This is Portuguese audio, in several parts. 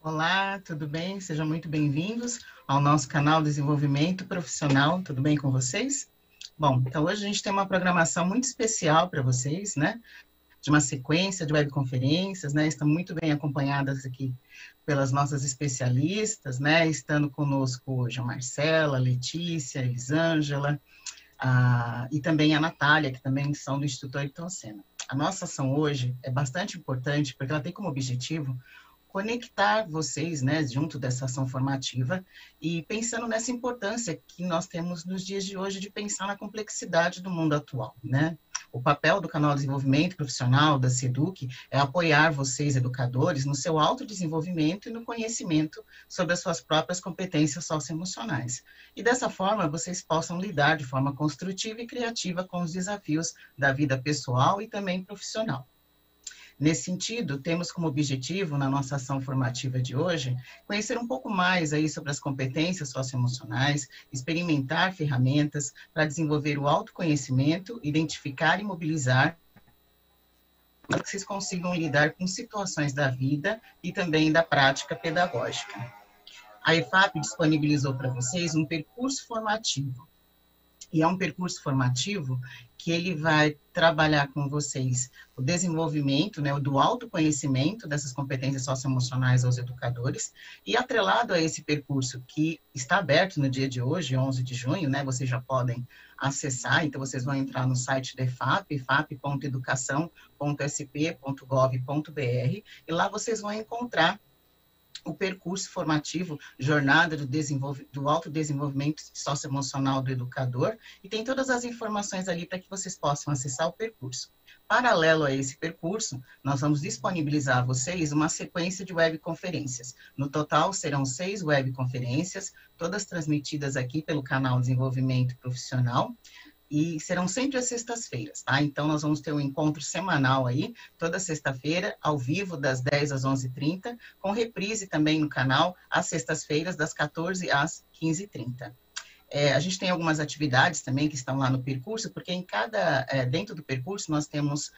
Olá, tudo bem? Sejam muito bem-vindos ao nosso canal Desenvolvimento Profissional. Tudo bem com vocês? Bom, então hoje a gente tem uma programação muito especial para vocês, né? De uma sequência de webconferências, né? Estão muito bem acompanhadas aqui pelas nossas especialistas, né? Estando conosco hoje a Marcela, a Letícia, a Elisângela, e também a Natália, que também são do Instituto Ayrton Senna. A nossa ação hoje é bastante importante porque ela tem como objetivo conectar vocês, né, junto dessa ação formativa e pensando nessa importância que nós temos nos dias de hoje de pensar na complexidade do mundo atual, né? O papel do canal de desenvolvimento profissional da SEDUC é apoiar vocês, educadores, no seu autodesenvolvimento e no conhecimento sobre as suas próprias competências socioemocionais. E dessa forma, vocês possam lidar de forma construtiva e criativa com os desafios da vida pessoal e também profissional. Nesse sentido, temos como objetivo, na nossa ação formativa de hoje, conhecer um pouco mais aí sobre as competências socioemocionais, experimentar ferramentas para desenvolver o autoconhecimento, identificar e mobilizar para que vocês consigam lidar com situações da vida e também da prática pedagógica. A EFAP disponibilizou para vocês um percurso formativo. E é um percurso formativo que ele vai trabalhar com vocês o desenvolvimento, né, do autoconhecimento dessas competências socioemocionais aos educadores, e atrelado a esse percurso que está aberto no dia de hoje, 11 de junho, né, vocês já podem acessar, então vocês vão entrar no site da EFAP, efap.educação.sp.gov.br, e lá vocês vão encontrar o percurso formativo, jornada do autodesenvolvimento socioemocional do educador, e tem todas as informações ali para que vocês possam acessar o percurso. Paralelo a esse percurso, nós vamos disponibilizar a vocês uma sequência de webconferências. No total, serão 6 webconferências, todas transmitidas aqui pelo canal Desenvolvimento Profissional, e serão sempre às sextas-feiras, tá? Então, nós vamos ter um encontro semanal aí, toda sexta-feira, ao vivo, das 10 às 11h30, com reprise também no canal, às sextas-feiras, das 14 às 15h30. A gente tem algumas atividades também que estão lá no percurso, porque dentro do percurso nós temos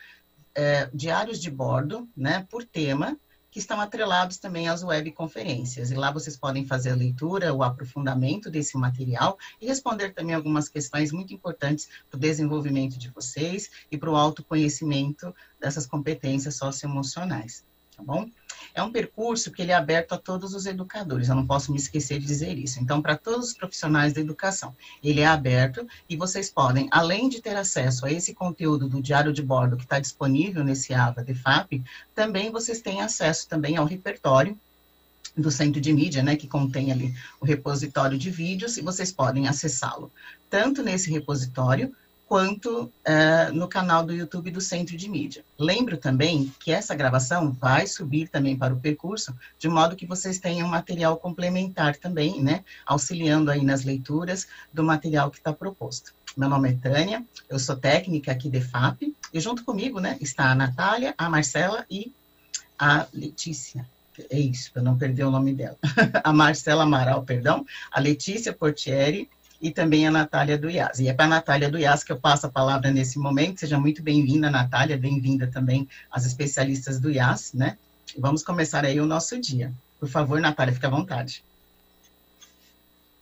diários de bordo, né, por tema, que estão atrelados também às webconferências. E lá vocês podem fazer a leitura, o aprofundamento desse material e responder também algumas questões muito importantes para o desenvolvimento de vocês e para o autoconhecimento dessas competências socioemocionais, tá bom? É um percurso que ele é aberto a todos os educadores, eu não posso me esquecer de dizer isso. Então, para todos os profissionais da educação, ele é aberto e vocês podem, além de ter acesso a esse conteúdo do diário de bordo que está disponível nesse AVA de FAP, também vocês têm acesso também ao repertório do Centro de Mídia, né, que contém ali o repositório de vídeos, e vocês podem acessá-lo tanto nesse repositório, quanto no canal do YouTube do Centro de Mídia. Lembro também que essa gravação vai subir também para o percurso, de modo que vocês tenham material complementar também, né, auxiliando aí nas leituras do material que está proposto. Meu nome é Tânia, eu sou técnica aqui de FAP, e junto comigo, né, está a Natália, a Marcela e a Letícia. É isso, para não perder o nome dela. A Marcela Amaral, perdão, a Letícia Portieri, e também a Natália do IAS. E é para a Natália do IAS que eu passo a palavra nesse momento. Seja muito bem-vinda, Natália, bem-vinda também às especialistas do IAS, né? E vamos começar aí o nosso dia. Por favor, Natália, fique à vontade.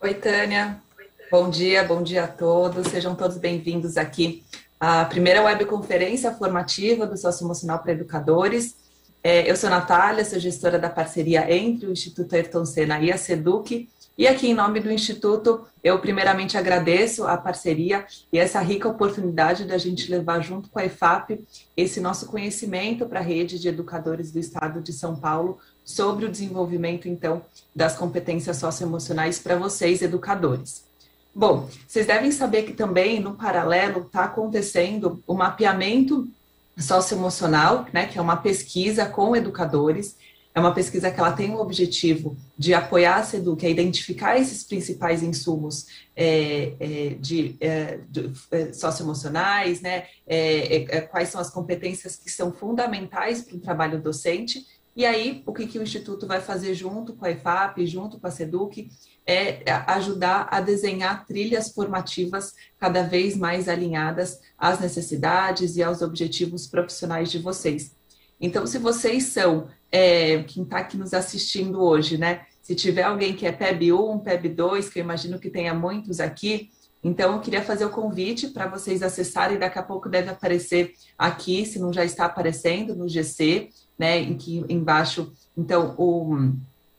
Oi, Tânia. Bom dia a todos. Sejam todos bem-vindos aqui à primeira webconferência formativa do Socioemocional para Educadores. Eu sou Natália, sou gestora da parceria entre o Instituto Ayrton Senna e a SEDUC. E aqui, em nome do Instituto, eu primeiramente agradeço a parceria e essa rica oportunidade da gente levar junto com a EFAP esse nosso conhecimento para a rede de educadores do Estado de São Paulo sobre o desenvolvimento, então, das competências socioemocionais para vocês, educadores. Bom, vocês devem saber que também, no paralelo, está acontecendo o mapeamento socioemocional, né, que é uma pesquisa com educadores. É uma pesquisa que ela tem o objetivo de apoiar a SEDUC a identificar esses principais insumos socioemocionais, né? Quais são as competências que são fundamentais para o trabalho docente. E aí, o que o Instituto vai fazer junto com a EFAP, junto com a SEDUC, é ajudar a desenhar trilhas formativas cada vez mais alinhadas às necessidades e aos objetivos profissionais de vocês. Então, se vocês são quem está aqui nos assistindo hoje, né? Se tiver alguém que é PEB 1, PEB 2, que eu imagino que tenha muitos aqui, então eu queria fazer o convite para vocês acessarem, daqui a pouco deve aparecer aqui, se não já está aparecendo no GC, né? Em que embaixo, então,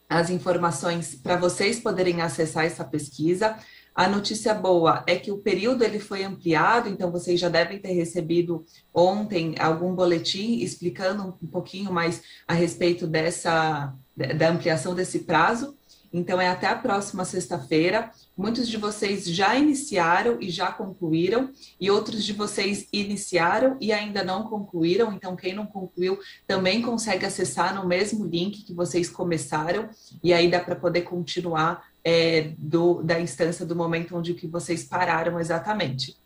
as informações para vocês poderem acessar essa pesquisa. A notícia boa é que o período ele foi ampliado, então vocês já devem ter recebido ontem algum boletim explicando um pouquinho mais a respeito da ampliação desse prazo. Então é até a próxima sexta-feira. Muitos de vocês já iniciaram e já concluíram, e outros de vocês iniciaram e ainda não concluíram. Então quem não concluiu também consegue acessar no mesmo link que vocês começaram, e aí dá para poder continuar da instância do momento onde que vocês pararam exatamente.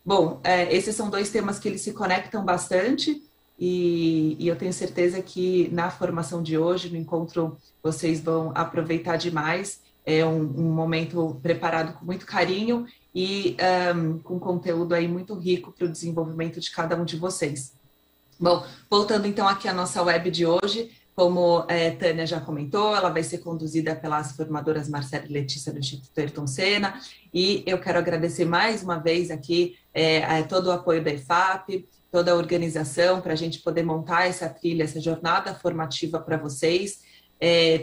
Bom, esses são dois temas que eles se conectam bastante e eu tenho certeza que na formação de hoje, no encontro, vocês vão aproveitar demais. É um momento preparado com muito carinho e com conteúdo aí muito rico para o desenvolvimento de cada um de vocês. Bom, voltando então aqui à nossa web de hoje, como Tânia já comentou, ela vai ser conduzida pelas formadoras Marcela e Letícia do Instituto Ayrton Senna, e eu quero agradecer mais uma vez aqui todo o apoio da EFAP, toda a organização para a gente poder montar essa trilha, essa jornada formativa para vocês.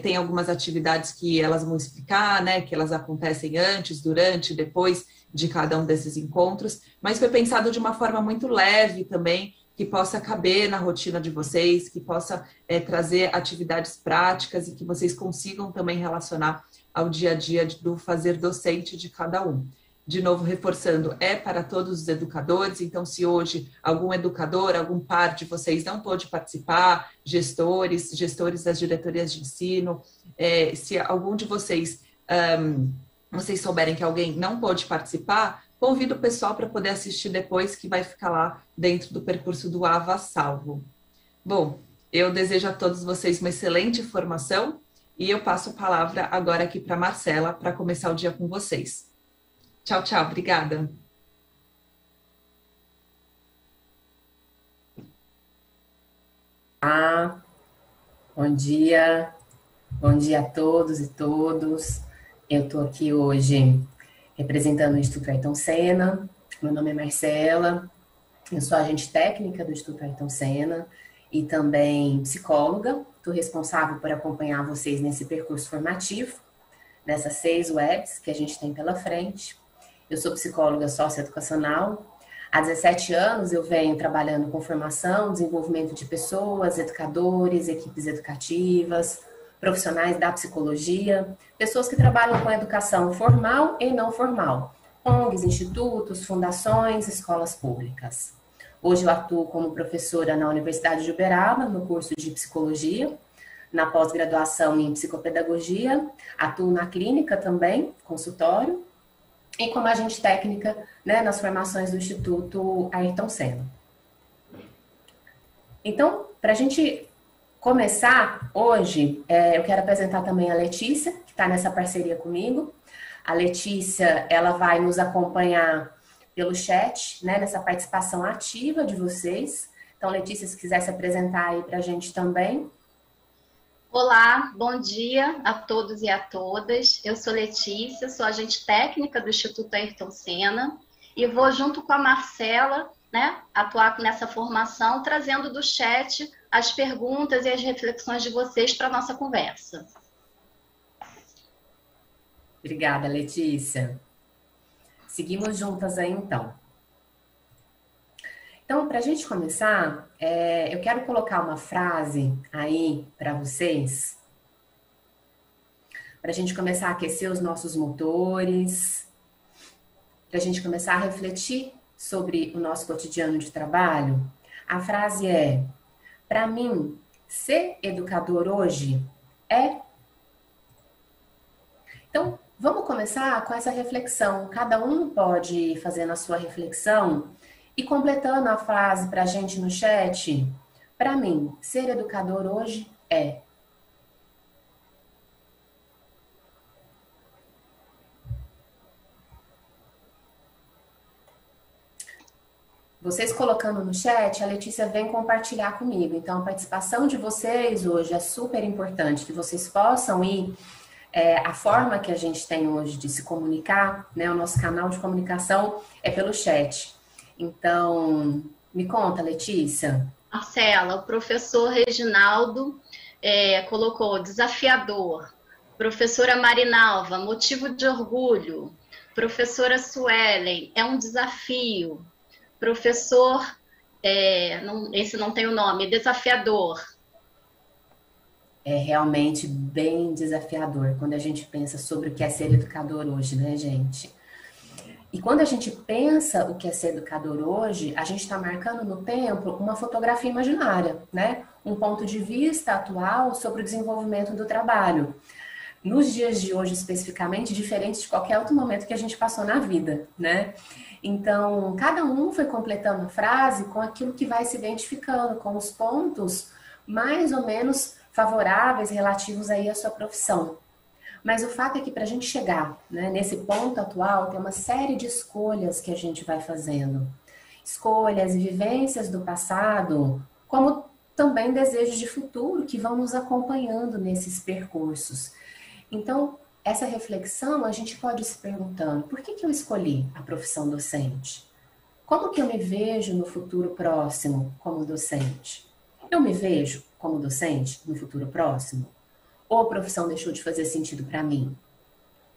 Tem algumas atividades que elas vão explicar, né, que elas acontecem antes, durante, depois de cada um desses encontros, mas foi pensado de uma forma muito leve também, que possa caber na rotina de vocês, que possa trazer atividades práticas e que vocês consigam também relacionar ao dia a dia do fazer docente de cada um. De novo, reforçando, é para todos os educadores, então se hoje algum educador, algum par de vocês não pôde participar, gestores das diretorias de ensino, se algum de vocês, vocês souberem que alguém não pôde participar, convido o pessoal para poder assistir depois, que vai ficar lá dentro do percurso do AVA Salvo. Bom, eu desejo a todos vocês uma excelente formação e eu passo a palavra agora aqui para a Marcela para começar o dia com vocês. Tchau, tchau. Obrigada. Bom dia a todos e todas. Eu estou aqui hoje representando o Instituto Ayrton Senna. Meu nome é Marcela, eu sou agente técnica do Instituto Ayrton Senna e também psicóloga. Estou responsável por acompanhar vocês nesse percurso formativo, nessas 6 webs que a gente tem pela frente. Eu sou psicóloga socioeducacional. Há 17 anos eu venho trabalhando com formação, desenvolvimento de pessoas, educadores, equipes educativas, profissionais da psicologia, pessoas que trabalham com educação formal e não formal, ONGs, institutos, fundações, escolas públicas. Hoje eu atuo como professora na Universidade de Uberaba, no curso de psicologia, na pós-graduação em psicopedagogia, atuo na clínica também, consultório, e como agente técnica, né, nas formações do Instituto Ayrton Senna. Então, para a gente começar hoje, eu quero apresentar também a Letícia, que está nessa parceria comigo. A Letícia, ela vai nos acompanhar pelo chat, né, nessa participação ativa de vocês. Então, Letícia, se quiser se apresentar aí para a gente também. Olá, bom dia a todos e a todas. Eu sou Letícia, sou agente técnica do Instituto Ayrton Senna e vou, junto com a Marcela, né, atuar nessa formação, trazendo do chat as perguntas e as reflexões de vocês para a nossa conversa. Obrigada, Letícia. Seguimos juntas aí, então. Então, para a gente começar, eu quero colocar uma frase aí para vocês, para a gente começar a aquecer os nossos motores, para a gente começar a refletir sobre o nosso cotidiano de trabalho. A frase é: para mim, ser educador hoje é... Então, vamos começar com essa reflexão. Cada um pode fazer na sua reflexão e completando a frase para a gente no chat. Para mim, ser educador hoje é... Vocês colocando no chat, a Letícia vem compartilhar comigo. Então, a participação de vocês hoje é super importante, que vocês possam ir. A forma que a gente tem hoje de se comunicar, né? O nosso canal de comunicação é pelo chat. Então, me conta, Letícia. Marcela, o professor Reginaldo colocou desafiador. Professora Marinalva, motivo de orgulho. Professora Suelen, é um desafio. Professor, esse não tem o nome, desafiador. É realmente bem desafiador quando a gente pensa sobre o que é ser educador hoje, né, gente? E quando a gente pensa o que é ser educador hoje, a gente está marcando no tempo uma fotografia imaginária, né? Um ponto de vista atual sobre o desenvolvimento do trabalho. Nos dias de hoje, especificamente, diferente de qualquer outro momento que a gente passou na vida, né? Então, cada um foi completando a frase com aquilo que vai se identificando, com os pontos mais ou menos favoráveis relativos aí à sua profissão. Mas o fato é que para a gente chegar, né, nesse ponto atual, tem uma série de escolhas que a gente vai fazendo. Escolhas e vivências do passado, como também desejos de futuro que vão nos acompanhando nesses percursos. Então, essa reflexão a gente pode ir se perguntando, por que eu escolhi a profissão docente? Como que eu me vejo no futuro próximo como docente? Eu me vejo como docente no futuro próximo? Ou a profissão deixou de fazer sentido para mim?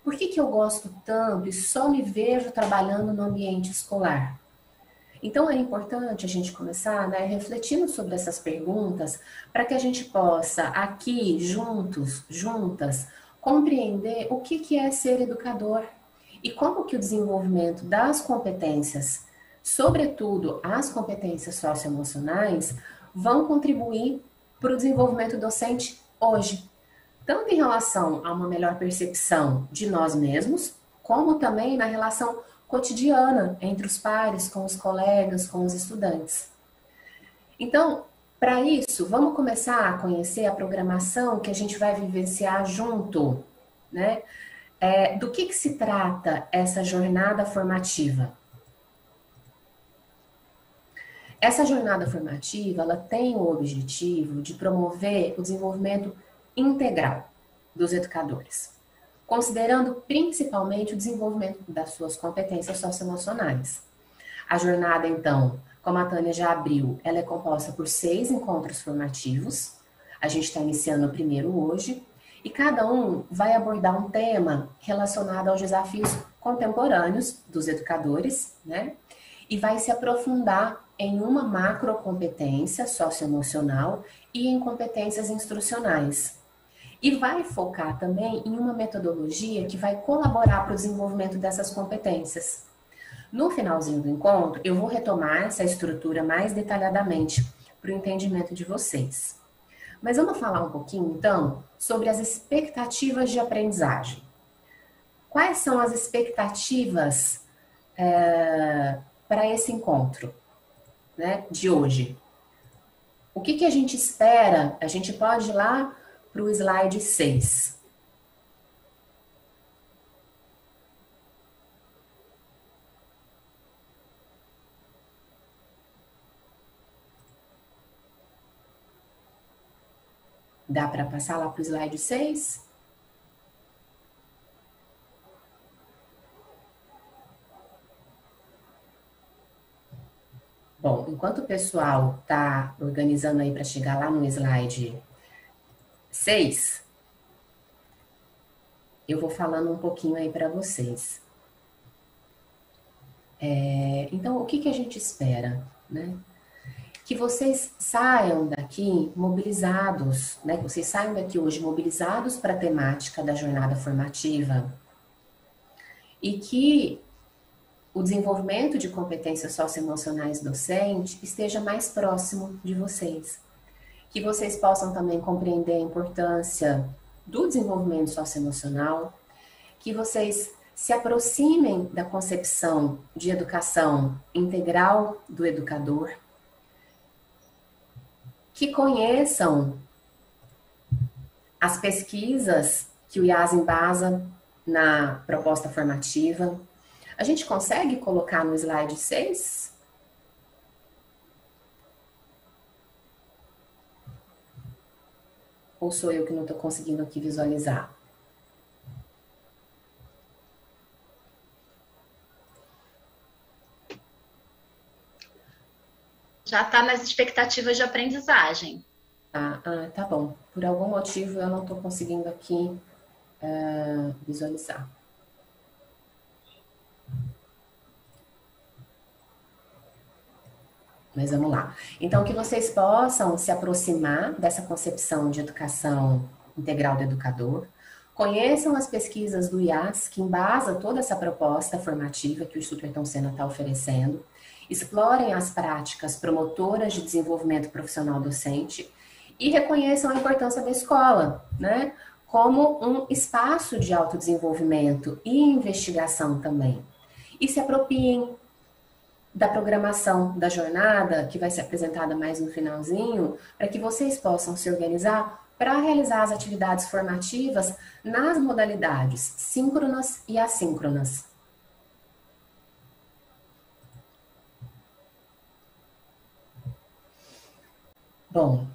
Por que eu gosto tanto e só me vejo trabalhando no ambiente escolar? Então é importante a gente começar, né, refletindo sobre essas perguntas para que a gente possa aqui, juntas, compreender o que é ser educador e como que o desenvolvimento das competências, sobretudo as competências socioemocionais, vão contribuir para o desenvolvimento docente hoje. Tanto em relação a uma melhor percepção de nós mesmos, como também na relação cotidiana entre os pares, com os colegas, com os estudantes. Então, para isso, vamos começar a conhecer a programação que a gente vai vivenciar junto, né? Do que se trata essa jornada formativa? Essa jornada formativa, ela tem o objetivo de promover o desenvolvimento integral dos educadores, considerando principalmente o desenvolvimento das suas competências socioemocionais. A jornada, então, como a Tânia já abriu, ela é composta por 6 encontros formativos. A gente está iniciando o primeiro hoje, e cada um vai abordar um tema relacionado aos desafios contemporâneos dos educadores, né? E vai se aprofundar em uma macrocompetência socioemocional e em competências instrucionais. E vai focar também em uma metodologia que vai colaborar para o desenvolvimento dessas competências. No finalzinho do encontro, eu vou retomar essa estrutura mais detalhadamente para o entendimento de vocês. Mas vamos falar um pouquinho, então, sobre as expectativas de aprendizagem. Quais são as expectativas para esse encontro, né, de hoje? O que a gente espera? A gente pode ir lá para o slide 6. Dá para passar lá para o slide 6? Bom, enquanto o pessoal está organizando aí para chegar lá no slide 6, eu vou falando um pouquinho aí para vocês. Então, o que a gente espera, né? Que vocês saiam daqui mobilizados, né? Que vocês saiam daqui hoje mobilizados para a temática da jornada formativa e que o desenvolvimento de competências socioemocionais docente esteja mais próximo de vocês. Que vocês possam também compreender a importância do desenvolvimento socioemocional, que vocês se aproximem da concepção de educação integral do educador, que conheçam as pesquisas que o IAS embasa na proposta formativa. A gente consegue colocar no slide 6? Ou sou eu que não estou conseguindo aqui visualizar? Já está nas expectativas de aprendizagem. Tá bom. Por algum motivo eu não estou conseguindo aqui visualizar. Mas vamos lá. Então, que vocês possam se aproximar dessa concepção de educação integral do educador, conheçam as pesquisas do IAS, que embasa toda essa proposta formativa que o Instituto Ayrton Senna está oferecendo, explorem as práticas promotoras de desenvolvimento profissional docente e reconheçam a importância da escola, né, como um espaço de autodesenvolvimento e investigação também. E se apropriem da programação da jornada, que vai ser apresentada mais no finalzinho, para que vocês possam se organizar para realizar as atividades formativas nas modalidades síncronas e assíncronas. Bom,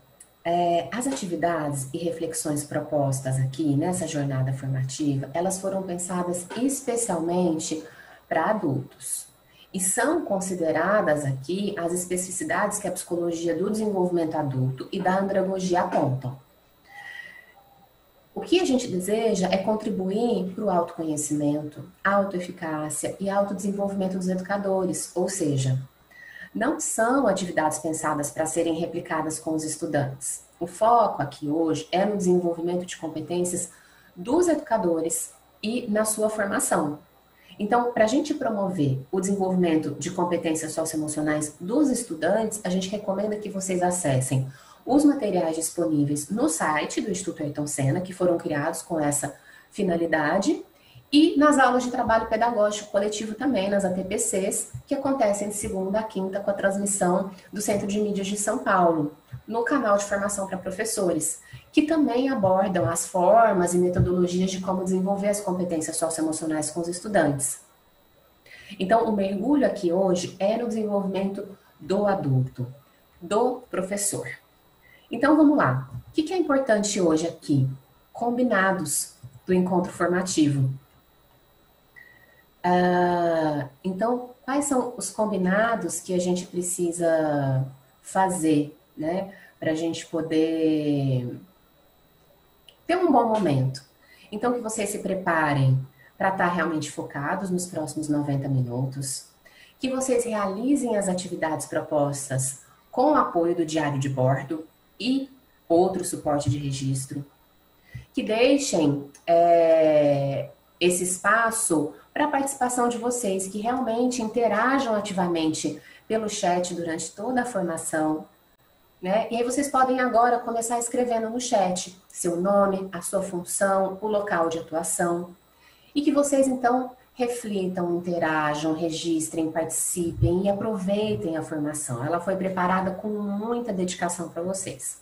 as atividades e reflexões propostas aqui nessa jornada formativa, elas foram pensadas especialmente para adultos. E são consideradas aqui as especificidades que a psicologia do desenvolvimento adulto e da andragogia apontam. O que a gente deseja é contribuir para o autoconhecimento, autoeficácia e autodesenvolvimento dos educadores, ou seja, não são atividades pensadas para serem replicadas com os estudantes. O foco aqui hoje é no desenvolvimento de competências dos educadores e na sua formação. Então, para a gente promover o desenvolvimento de competências socioemocionais dos estudantes, a gente recomenda que vocês acessem os materiais disponíveis no site do Instituto Ayrton Senna, que foram criados com essa finalidade, e nas aulas de trabalho pedagógico coletivo também, nas ATPCs, que acontecem de segunda a quinta com a transmissão do Centro de Mídias de São Paulo, no canal de formação para professores, que também abordam as formas e metodologias de como desenvolver as competências socioemocionais com os estudantes. Então, o mergulho aqui hoje é no desenvolvimento do adulto, do professor. Então, vamos lá. O que é importante hoje aqui? Combinados do encontro formativo. Então, quais são os combinados que a gente precisa fazer, né, para a gente poder ter um bom momento? Então, que vocês se preparem para estar realmente focados nos próximos 90 minutos, que vocês realizem as atividades propostas com o apoio do diário de bordo e outro suporte de registro, que deixem esse espaço para a participação de vocês, que realmente interajam ativamente pelo chat durante toda a formação, né? E aí vocês podem agora começar escrevendo no chat seu nome, a sua função, o local de atuação, e que vocês então reflitam, interajam, registrem, participem e aproveitem a formação. Ela foi preparada com muita dedicação para vocês.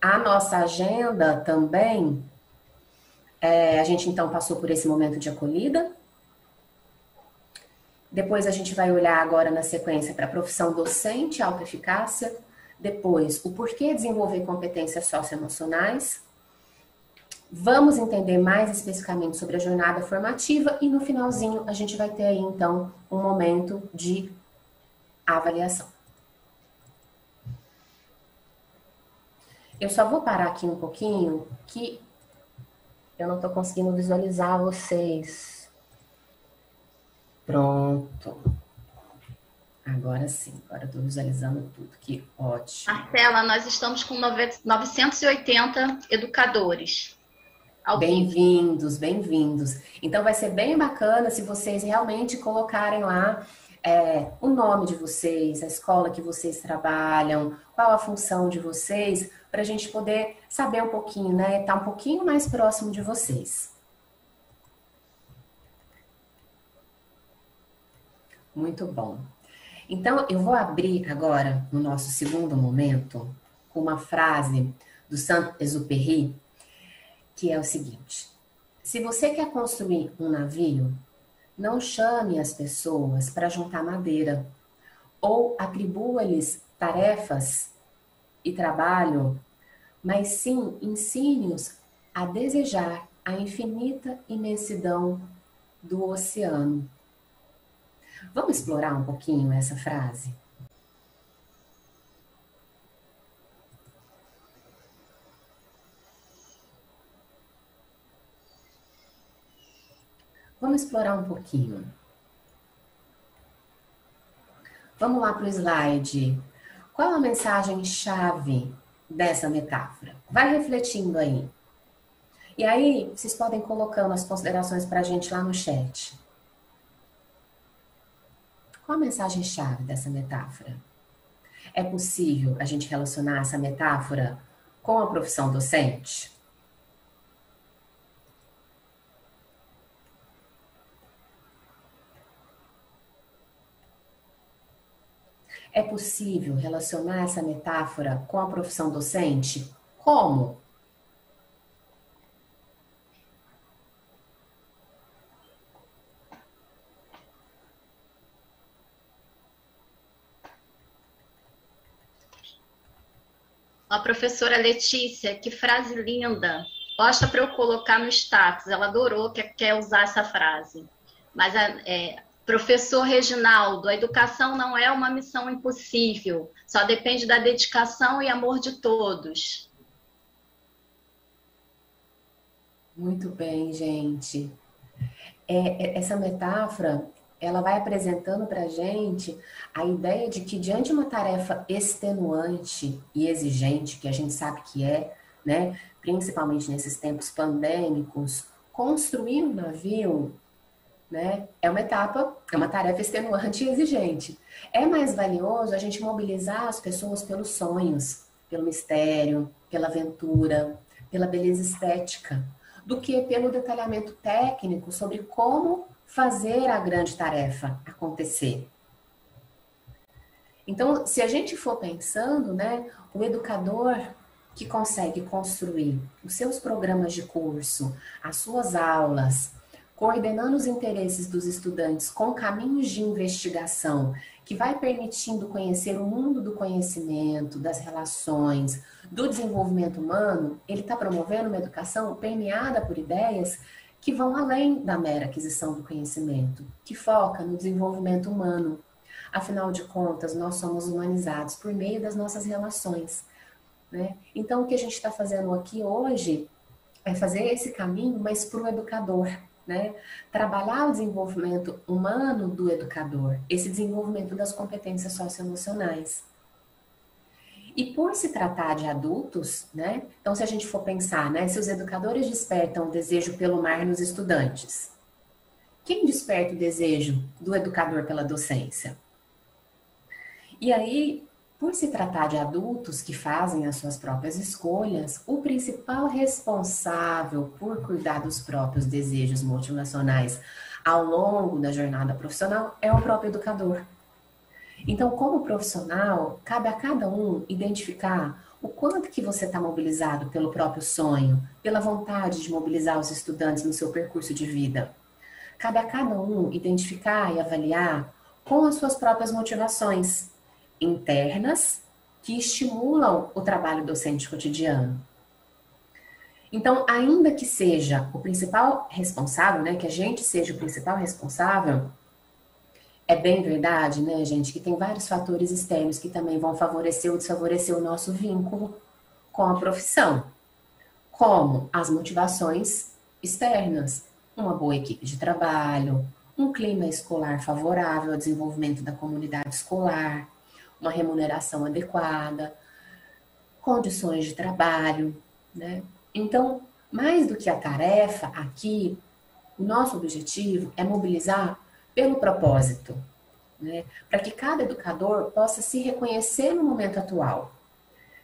A nossa agenda também, a gente então passou por esse momento de acolhida. Depois a gente vai olhar agora na sequência para a profissão docente, autoeficácia. Depois, o porquê desenvolver competências socioemocionais. Vamos entender mais especificamente sobre a jornada formativa e no finalzinho a gente vai ter aí então um momento de avaliação. Eu só vou parar aqui um pouquinho que eu não estou conseguindo visualizar vocês. Pronto. Agora sim, agora eu estou visualizando tudo. Que ótimo. Marcela, nós estamos com 980 educadores. Bem-vindos, bem-vindos. Então vai ser bem bacana se vocês realmente colocarem lá o nome de vocês, a escola que vocês trabalham, qual a função de vocês, para a gente poder saber um pouquinho, né? Estar um pouquinho mais próximo de vocês. Muito bom. Então, eu vou abrir agora, no nosso segundo momento, com uma frase do Saint-Exupéry, que é o seguinte: se você quer construir um navio, não chame as pessoas para juntar madeira, ou atribua-lhes tarefas e trabalho, mas sim ensine-os a desejar a infinita imensidão do oceano. Vamos explorar um pouquinho essa frase? Vamos explorar um pouquinho. Vamos lá para o slide. Qual a mensagem-chave dessa metáfora? Vai refletindo aí. E aí, vocês podem colocando as considerações para a gente lá no chat. Qual a mensagem-chave dessa metáfora? É possível a gente relacionar essa metáfora com a profissão docente? É possível relacionar essa metáfora com a profissão docente? Como? A professora Letícia, que frase linda. Posta para eu colocar no status. Ela adorou, quer usar essa frase. Mas professor Reginaldo, a educação não é uma missão impossível, só depende da dedicação e amor de todos. Muito bem, gente. Essa metáfora, ela vai apresentando para a gente a ideia de que diante de uma tarefa extenuante e exigente, que a gente sabe que né, principalmente nesses tempos pandêmicos, construir um navio, né, é uma tarefa extenuante e exigente. É mais valioso a gente mobilizar as pessoas pelos sonhos, pelo mistério, pela aventura, pela beleza estética, do que pelo detalhamento técnico sobre como fazer a grande tarefa acontecer. Então, se a gente for pensando, né, o educador que consegue construir os seus programas de curso, as suas aulas, coordenando os interesses dos estudantes com caminhos de investigação, que vai permitindo conhecer o mundo do conhecimento, das relações, do desenvolvimento humano, ele está promovendo uma educação permeada por ideias que vão além da mera aquisição do conhecimento, que foca no desenvolvimento humano. Afinal de contas, nós somos humanizados por meio das nossas relações, né? Então, o que a gente está fazendo aqui hoje é fazer esse caminho, mas para o educador, né? Trabalhar o desenvolvimento humano do educador, esse desenvolvimento das competências socioemocionais. E por se tratar de adultos, né? Então, se a gente for pensar, né? Se os educadores despertam o desejo pelo mar nos estudantes, quem desperta o desejo do educador pela docência? E aí, por se tratar de adultos que fazem as suas próprias escolhas, o principal responsável por cuidar dos próprios desejos motivacionais ao longo da jornada profissional é o próprio educador. Então, como profissional, cabe a cada um identificar o quanto que você está mobilizado pelo próprio sonho, pela vontade de mobilizar os estudantes no seu percurso de vida. Cabe a cada um identificar e avaliar com as suas próprias motivações internas que estimulam o trabalho docente cotidiano. Então, ainda que seja o principal responsável, né, que a gente seja o principal responsável, é bem verdade, né, gente, que tem vários fatores externos que também vão favorecer ou desfavorecer o nosso vínculo com a profissão, como as motivações externas, uma boa equipe de trabalho, um clima escolar favorável ao desenvolvimento da comunidade escolar, uma remuneração adequada, condições de trabalho, né? Então, mais do que a tarefa aqui, o nosso objetivo é mobilizar pelo propósito, né? Para que cada educador possa se reconhecer no momento atual,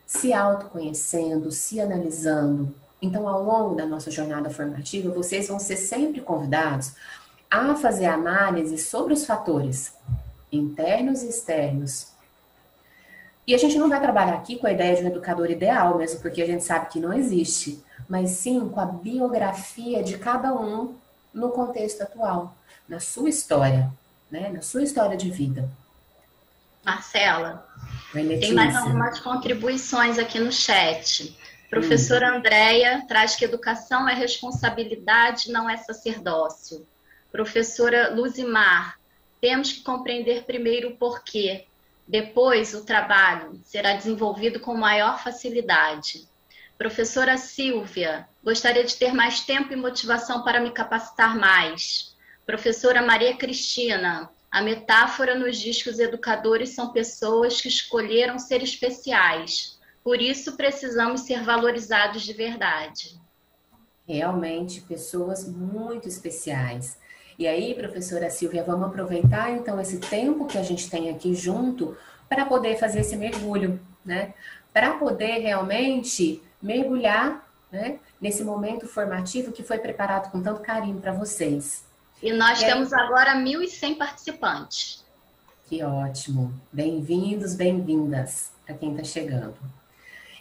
se autoconhecendo, se analisando. Então, ao longo da nossa jornada formativa, vocês vão ser sempre convidados a fazer análise sobre os fatores internos e externos. E a gente não vai trabalhar aqui com a ideia de um educador ideal, mesmo porque a gente sabe que não existe, mas sim com a biografia de cada um no contexto atual, na sua história, né? Na sua história de vida. Marcela, Oi, tem mais Letícia. algumas contribuições aqui no chat. Professora Andréia traz que educação é responsabilidade, não é sacerdócio. Professora Luzimar, temos que compreender primeiro o porquê. Depois, o trabalho será desenvolvido com maior facilidade. Professora Silvia, gostaria de ter mais tempo e motivação para me capacitar mais. Professora Maria Cristina, a metáfora nos diz que os educadores são pessoas que escolheram ser especiais. Por isso, precisamos ser valorizados de verdade. Realmente, pessoas muito especiais. E aí, professora Silvia, vamos aproveitar então esse tempo que a gente tem aqui junto para poder fazer esse mergulho, né? Para poder realmente mergulhar, né, nesse momento formativo que foi preparado com tanto carinho para vocês. E nós temos agora 1.100 participantes. Que ótimo. Bem-vindos, bem-vindas para quem está chegando.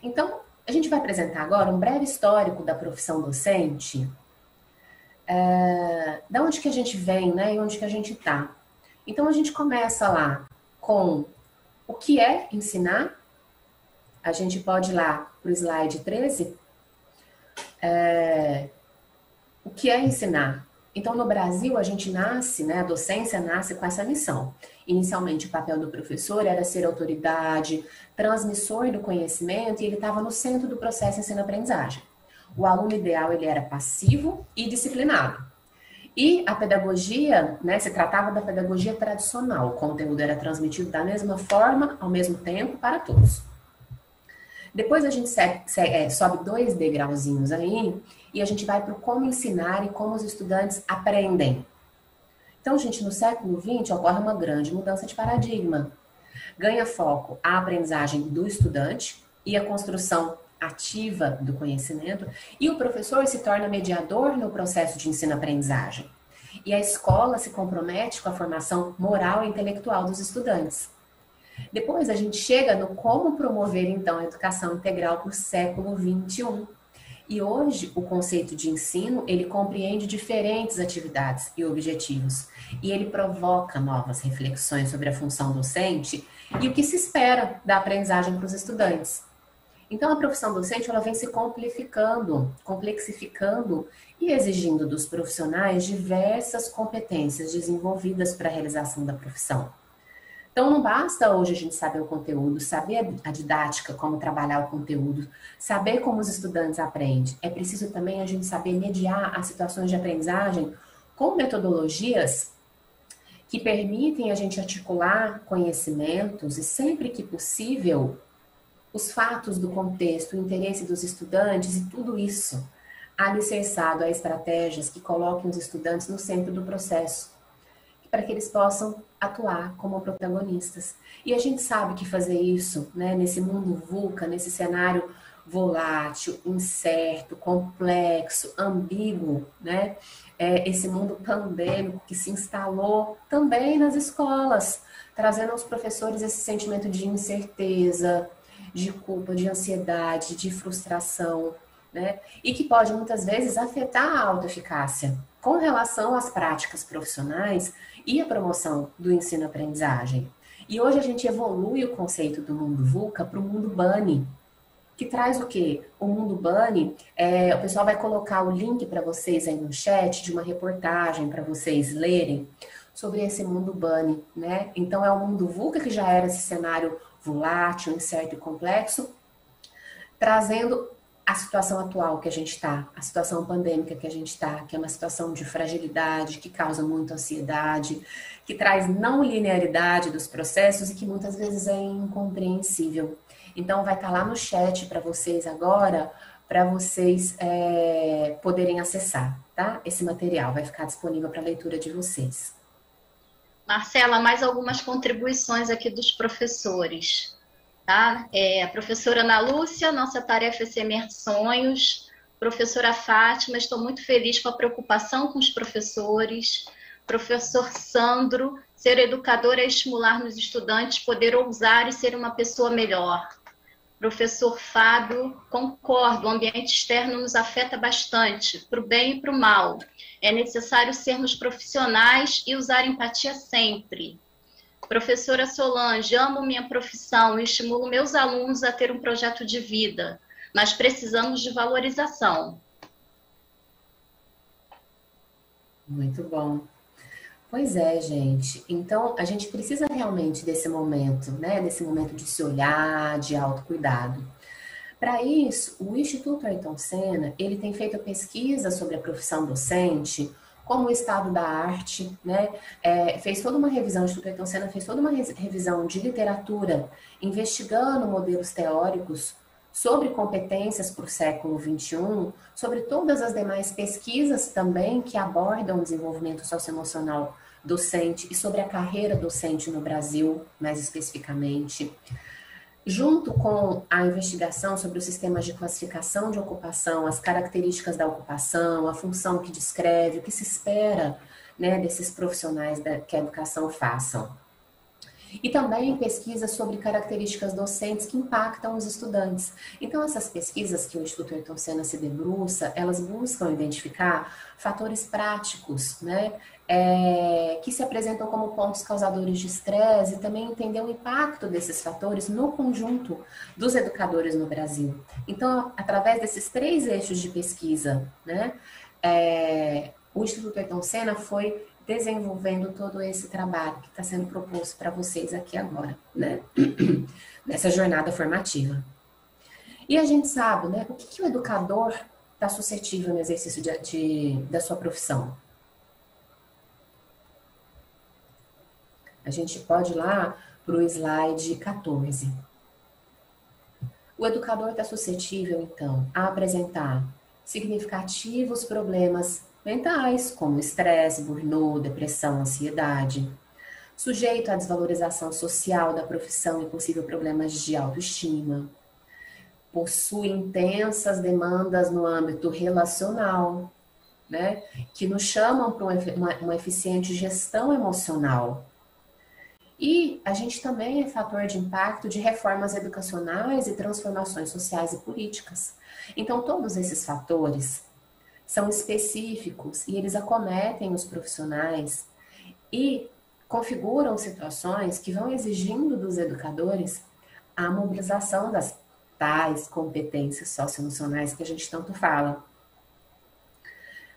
Então, a gente vai apresentar agora um breve histórico da profissão docente, da onde que a gente vem, né, e onde que a gente está. Então, a gente começa lá com o que é ensinar. A gente pode ir lá para o slide 13. O que é ensinar? Então, no Brasil, a gente nasce, né, a docência nasce com essa missão. Inicialmente, o papel do professor era ser autoridade, transmissor do conhecimento, e ele estava no centro do processo ensino-aprendizagem. O aluno ideal, ele era passivo e disciplinado. E a pedagogia, né, se tratava da pedagogia tradicional, o conteúdo era transmitido da mesma forma, ao mesmo tempo, para todos. Depois a gente sobe 2 degrauzinhos aí, e a gente vai para o como ensinar e como os estudantes aprendem. Então, gente, no século XX ocorre uma grande mudança de paradigma. Ganha foco a aprendizagem do estudante e a construção ativa do conhecimento, e o professor se torna mediador no processo de ensino-aprendizagem. E a escola se compromete com a formação moral e intelectual dos estudantes. Depois a gente chega no como promover, então, a educação integral para o século XXI. E hoje o conceito de ensino, ele compreende diferentes atividades e objetivos. E ele provoca novas reflexões sobre a função docente e o que se espera da aprendizagem para os estudantes. Então a profissão docente, ela vem se complexificando e exigindo dos profissionais diversas competências desenvolvidas para a realização da profissão. Então, não basta hoje a gente saber o conteúdo, saber a didática, como trabalhar o conteúdo, saber como os estudantes aprendem. É preciso também a gente saber mediar as situações de aprendizagem com metodologias que permitem a gente articular conhecimentos e, sempre que possível, os fatos do contexto, o interesse dos estudantes e tudo isso alicerçado a estratégias que coloquem os estudantes no centro do processo, para que eles possam atuar como protagonistas. E a gente sabe que fazer isso, né, nesse mundo VUCA, nesse cenário volátil, incerto, complexo, ambíguo, né, esse mundo pandêmico que se instalou também nas escolas, trazendo aos professores esse sentimento de incerteza, de culpa, de ansiedade, de frustração, né, e que pode muitas vezes afetar a autoeficácia com relação às práticas profissionais e a promoção do ensino-aprendizagem. E hoje a gente evolui o conceito do mundo VUCA para o mundo BANI, que traz o quê? O mundo BANI, o pessoal vai colocar o link para vocês aí no chat de uma reportagem para vocês lerem sobre esse mundo BANI, né? Então é o mundo VUCA, que já era esse cenário volátil, incerto e complexo, trazendo a situação atual que a gente está, a situação pandêmica que a gente está, que é uma situação de fragilidade, que causa muita ansiedade, que traz não linearidade dos processos e que muitas vezes é incompreensível. Então vai estar lá no chat para vocês agora, para vocês poderem acessar, tá? Esse material vai ficar disponível para leitura de vocês. Marcela, mais algumas contribuições aqui dos professores. Tá? A professora Ana Lúcia, nossa tarefa é semear sonhos. Professora Fátima, estou muito feliz com a preocupação com os professores. Professor Sandro, ser educador é estimular nos estudantes poder ousar e ser uma pessoa melhor. Professor Fábio, concordo, o ambiente externo nos afeta bastante, para o bem e para o mal. É necessário sermos profissionais e usar empatia sempre. Professora Solange, amo minha profissão e estimulo meus alunos a ter um projeto de vida, mas precisamos de valorização. Muito bom. Pois é, gente. Então, a gente precisa realmente desse momento, né? Desse momento de se olhar, de autocuidado. Para isso, o Instituto Ayrton Senna, ele tem feito pesquisa sobre a profissão docente, como o estado da arte, né? Fez toda uma revisão, o Instituto Ayrton Senna fez toda uma revisão de literatura, investigando modelos teóricos sobre competências para o século XXI, sobre todas as demais pesquisas também que abordam o desenvolvimento socioemocional docente e sobre a carreira docente no Brasil, mais especificamente. Junto com a investigação sobre os sistemas de classificação de ocupação, as características da ocupação, a função que descreve, o que se espera, né, desses profissionais que a educação façam. E também pesquisas sobre características docentes que impactam os estudantes. Então, essas pesquisas que o Instituto Ayrton Senna se debruça, elas buscam identificar fatores práticos, né, que se apresentam como pontos causadores de estresse e também entender o impacto desses fatores no conjunto dos educadores no Brasil. Então, através desses 3 eixos de pesquisa, né, o Instituto Ayrton Senna foi desenvolvendo todo esse trabalho que está sendo proposto para vocês aqui agora, né? Nessa jornada formativa. E a gente sabe, né, o que o educador está suscetível no exercício da sua profissão. A gente pode ir lá para o slide 14. O educador está suscetível, então, a apresentar significativos problemas mentais, como estresse, burnout, depressão, ansiedade. Sujeito à desvalorização social da profissão e possível problemas de autoestima. Possui intensas demandas no âmbito relacional, né, que nos chamam para uma eficiente gestão emocional. E a gente também é fator de impacto de reformas educacionais e transformações sociais e políticas. Então, todos esses fatores são específicos e eles acometem os profissionais e configuram situações que vão exigindo dos educadores a mobilização das tais competências socioemocionais que a gente tanto fala.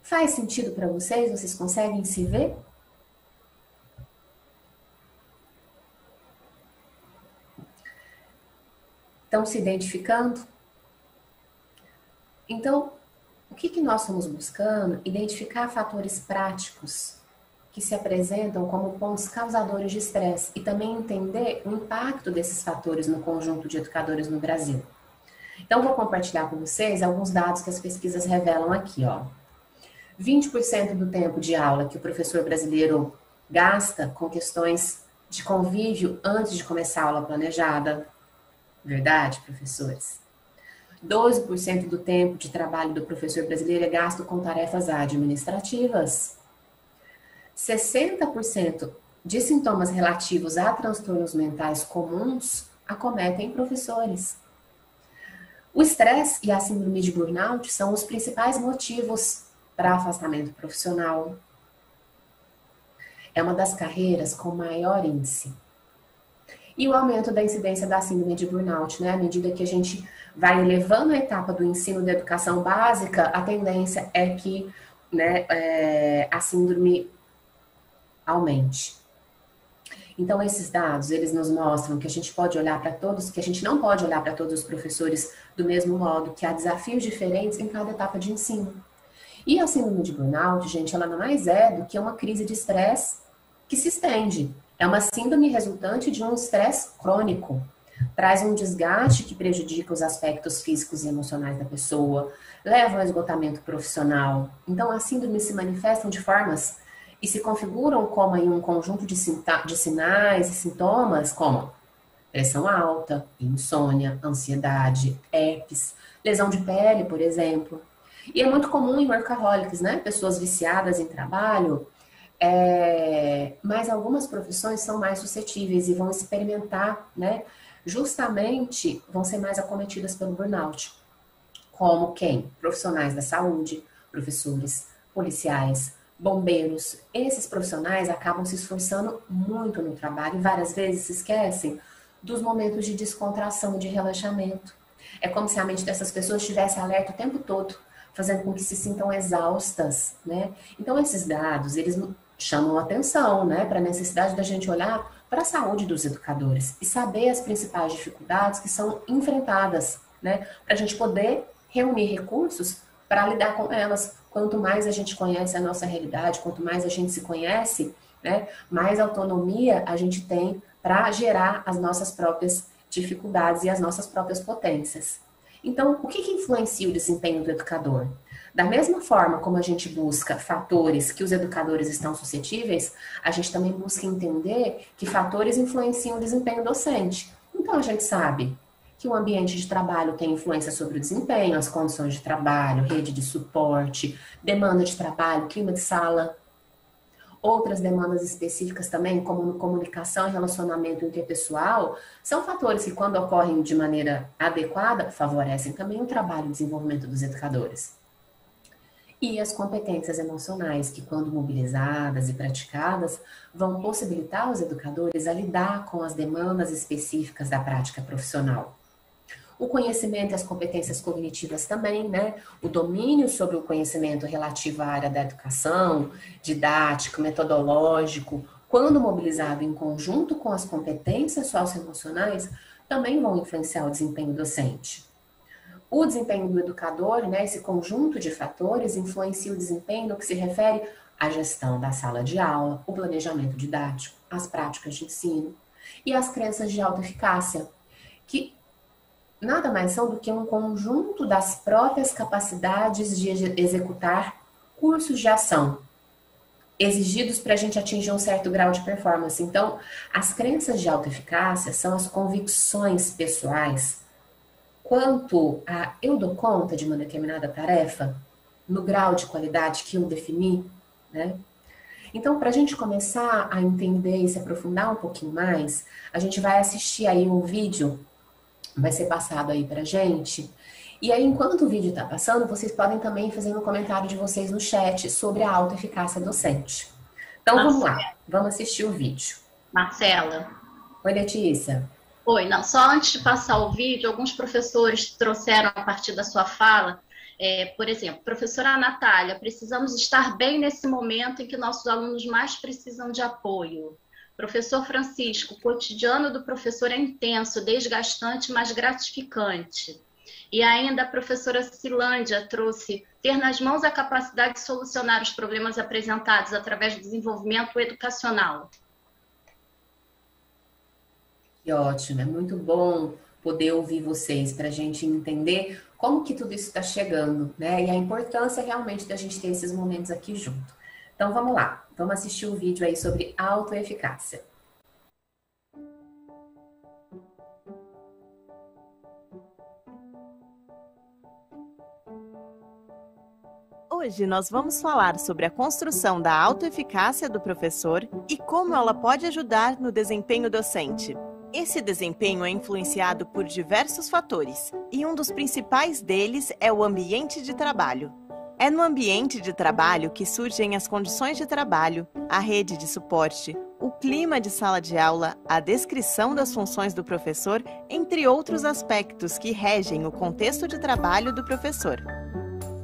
Faz sentido para vocês? Vocês conseguem se ver? Estão se identificando? Então, o que nós estamos buscando? Identificar fatores práticos que se apresentam como pontos causadores de estresse e também entender o impacto desses fatores no conjunto de educadores no Brasil. Então, vou compartilhar com vocês alguns dados que as pesquisas revelam aqui, ó. 20% do tempo de aula que o professor brasileiro gasta com questões de convívio antes de começar a aula planejada. Verdade, professores? 12% do tempo de trabalho do professor brasileiro é gasto com tarefas administrativas. 60% de sintomas relativos a transtornos mentais comuns acometem professores. O estresse e a síndrome de burnout são os principais motivos para afastamento profissional. É uma das carreiras com maior índice. E o aumento da incidência da síndrome de burnout, né? À medida que a gente vai elevando a etapa do ensino da educação básica, a tendência é que, né, a síndrome aumente. Então, esses dados, eles nos mostram que a gente pode olhar para todos, que a gente não pode olhar para todos os professores do mesmo modo, que há desafios diferentes em cada etapa de ensino. E a síndrome de burnout, gente, ela não mais é do que uma crise de estresse que se estende. É uma síndrome resultante de um estresse crônico. Traz um desgaste que prejudica os aspectos físicos e emocionais da pessoa, leva ao esgotamento profissional. Então, as síndromes se manifestam de formas e se configuram como em um conjunto de sinais e sintomas, como pressão alta, insônia, ansiedade, herpes, lesão de pele, por exemplo. E é muito comum em workaholics, né? Pessoas viciadas em trabalho. Mas algumas profissões são mais suscetíveis e vão experimentar, né? Justamente vão ser mais acometidas pelo burnout. Como quem? Profissionais da saúde, professores, policiais, bombeiros, esses profissionais acabam se esforçando muito no trabalho e várias vezes se esquecem dos momentos de descontração, de relaxamento. É como se a mente dessas pessoas estivesse alerta o tempo todo, fazendo com que se sintam exaustas, né? Então, esses dados, eles chamam atenção, né, para a necessidade da gente olhar para a saúde dos educadores e saber as principais dificuldades que são enfrentadas, né, para a gente poder reunir recursos para lidar com elas. Quanto mais a gente conhece a nossa realidade, quanto mais a gente se conhece, né, mais autonomia a gente tem para gerar as nossas próprias dificuldades e as nossas próprias potências. Então, o que influencia o desempenho do educador? Da mesma forma como a gente busca fatores que os educadores estão suscetíveis, a gente também busca entender que fatores influenciam o desempenho docente. Então, a gente sabe que o ambiente de trabalho tem influência sobre o desempenho, as condições de trabalho, rede de suporte, demanda de trabalho, clima de sala. Outras demandas específicas também, como comunicação e relacionamento interpessoal, são fatores que, quando ocorrem de maneira adequada, favorecem também o trabalho e o desenvolvimento dos educadores. E as competências emocionais, que, quando mobilizadas e praticadas, vão possibilitar os educadores a lidar com as demandas específicas da prática profissional. O conhecimento e as competências cognitivas também, né? O domínio sobre o conhecimento relativo à área da educação, didático, metodológico, quando mobilizado em conjunto com as competências socioemocionais, também vão influenciar o desempenho docente. O desempenho do educador, né, esse conjunto de fatores, influencia o desempenho no que se refere à gestão da sala de aula, o planejamento didático, as práticas de ensino e as crenças de autoeficácia, que nada mais são do que um conjunto das próprias capacidades de executar cursos de ação exigidos para a gente atingir um certo grau de performance. Então, as crenças de autoeficácia são as convicções pessoais quanto a eu dou conta de uma determinada tarefa no grau de qualidade que eu defini, né? Então, para a gente começar a entender e se aprofundar um pouquinho mais, a gente vai assistir aí um vídeo, vai ser passado aí pra gente. E aí, enquanto o vídeo está passando, vocês podem também fazer um comentário de vocês no chat sobre a autoeficácia docente. Então, vamos lá. Vamos assistir o vídeo. Marcela. Oi, Letícia. Oi, não, só antes de passar o vídeo, alguns professores trouxeram a partir da sua fala, por exemplo, professora Natália, precisamos estar bem nesse momento em que nossos alunos mais precisam de apoio. Professor Francisco, o cotidiano do professor é intenso, desgastante, mas gratificante. E ainda a professora Cilândia trouxe ter nas mãos a capacidade de solucionar os problemas apresentados através do desenvolvimento educacional. Que ótimo, é muito bom poder ouvir vocês para a gente entender como que tudo isso está chegando, né? E a importância realmente da gente ter esses momentos aqui junto. Então vamos lá, vamos assistir o vídeo aí sobre autoeficácia. Hoje nós vamos falar sobre a construção da autoeficácia do professor e como ela pode ajudar no desempenho docente. Esse desempenho é influenciado por diversos fatores, e um dos principais deles é o ambiente de trabalho. É no ambiente de trabalho que surgem as condições de trabalho, a rede de suporte, o clima de sala de aula, a descrição das funções do professor, entre outros aspectos que regem o contexto de trabalho do professor.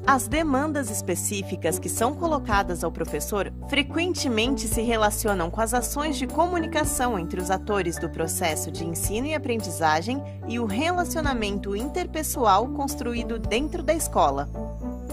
As demandas específicas que são colocadas ao professor frequentemente se relacionam com as ações de comunicação entre os atores do processo de ensino e aprendizagem e o relacionamento interpessoal construído dentro da escola.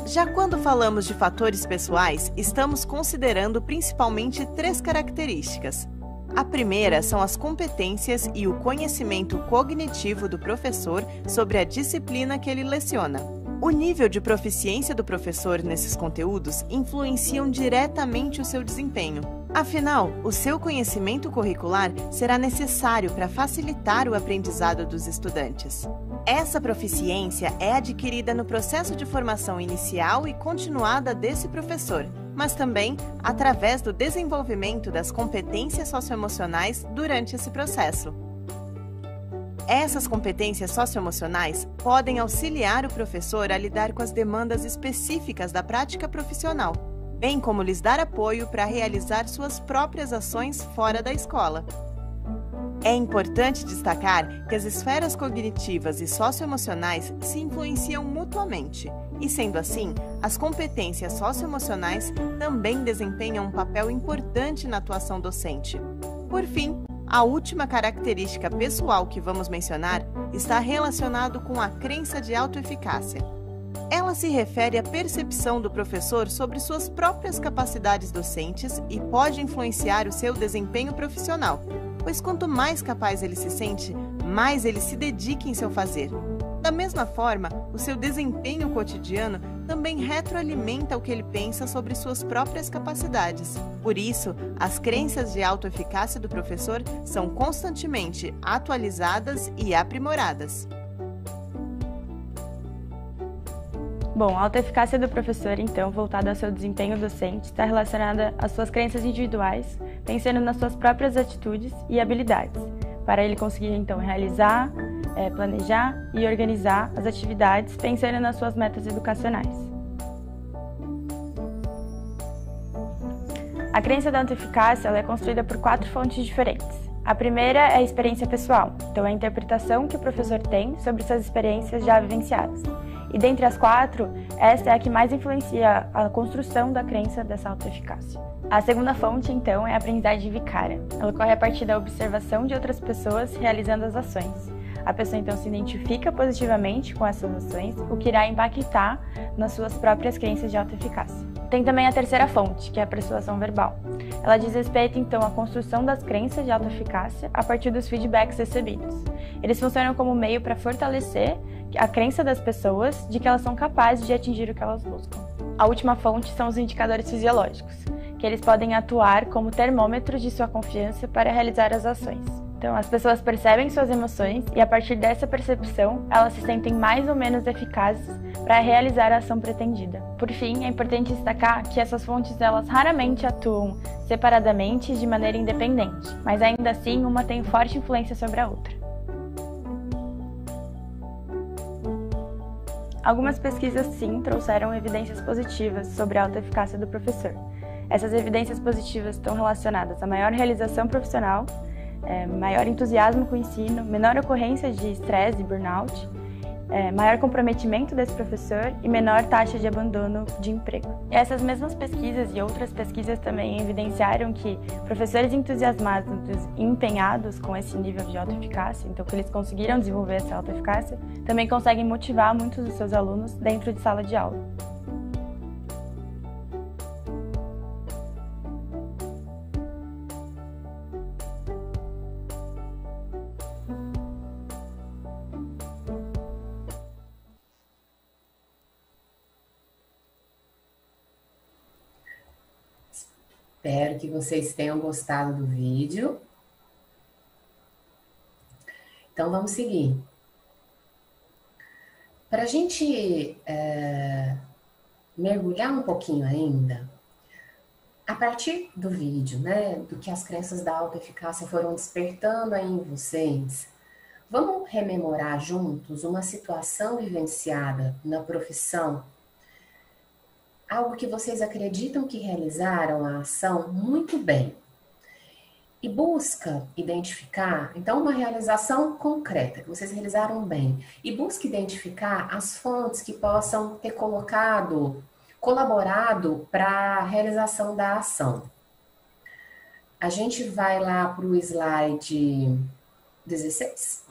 Já quando falamos de fatores pessoais, estamos considerando principalmente 3 características. A primeira são as competências e o conhecimento cognitivo do professor sobre a disciplina que ele leciona. O nível de proficiência do professor nesses conteúdos influenciam diretamente o seu desempenho. Afinal, o seu conhecimento curricular será necessário para facilitar o aprendizado dos estudantes. Essa proficiência é adquirida no processo de formação inicial e continuada desse professor, mas também através do desenvolvimento das competências socioemocionais durante esse processo. Essas competências socioemocionais podem auxiliar o professor a lidar com as demandas específicas da prática profissional. bem como lhes dar apoio para realizar suas próprias ações fora da escola. É importante destacar que as esferas cognitivas e socioemocionais se influenciam mutuamente, e sendo assim, as competências socioemocionais também desempenham um papel importante na atuação docente. Por fim, a última característica pessoal que vamos mencionar está relacionado com a crença de autoeficácia. Ela se refere à percepção do professor sobre suas próprias capacidades docentes e pode influenciar o seu desempenho profissional, pois quanto mais capaz ele se sente, mais ele se dedica em seu fazer. Da mesma forma, o seu desempenho cotidiano também retroalimenta o que ele pensa sobre suas próprias capacidades. Por isso, as crenças de autoeficácia do professor são constantemente atualizadas e aprimoradas. Bom, a autoeficácia do professor, então, voltada ao seu desempenho docente, está relacionada às suas crenças individuais, pensando nas suas próprias atitudes e habilidades, para ele conseguir, então, realizar, planejar e organizar as atividades, pensando nas suas metas educacionais. A crença da autoeficácia ela é construída por 4 fontes diferentes. A primeira é a experiência pessoal, então é a interpretação que o professor tem sobre suas experiências já vivenciadas. E dentre as 4, esta é a que mais influencia a construção da crença dessa autoeficácia. A segunda fonte, então, é a aprendizagem vicária. Ela ocorre a partir da observação de outras pessoas realizando as ações. A pessoa, então, se identifica positivamente com essas ações, o que irá impactar nas suas próprias crenças de autoeficácia. Tem também a terceira fonte, que é a persuasão verbal. Ela diz respeito, então, à construção das crenças de autoeficácia a partir dos feedbacks recebidos. Eles funcionam como meio para fortalecer a crença das pessoas de que elas são capazes de atingir o que elas buscam. A última fonte são os indicadores fisiológicos, que eles podem atuar como termômetros de sua confiança para realizar as ações. Então, as pessoas percebem suas emoções e, a partir dessa percepção, elas se sentem mais ou menos eficazes para realizar a ação pretendida. Por fim, é importante destacar que essas fontes elas raramente atuam separadamente de maneira independente, mas ainda assim uma tem forte influência sobre a outra. Algumas pesquisas, sim, trouxeram evidências positivas sobre a autoeficácia do professor. Essas evidências positivas estão relacionadas a maior realização profissional, maior entusiasmo com o ensino, menor ocorrência de estresse e burnout, maior comprometimento desse professor e menor taxa de abandono de emprego. E essas mesmas pesquisas e outras pesquisas também evidenciaram que professores entusiasmados e empenhados com esse nível de autoeficácia, então que eles conseguiram desenvolver essa autoeficácia, também conseguem motivar muitos dos seus alunos dentro de sala de aula. Espero que vocês tenham gostado do vídeo. Então, vamos seguir. Para a gente mergulhar um pouquinho ainda, a partir do vídeo, né, do que as crenças da autoeficácia foram despertando aí em vocês, vamos rememorar juntos uma situação vivenciada na profissão, algo que vocês acreditam que realizaram a ação muito bem. E busca identificar, então, uma realização concreta, que vocês realizaram bem. E busca identificar as fontes que possam ter colaborado para a realização da ação. A gente vai lá para o slide 16.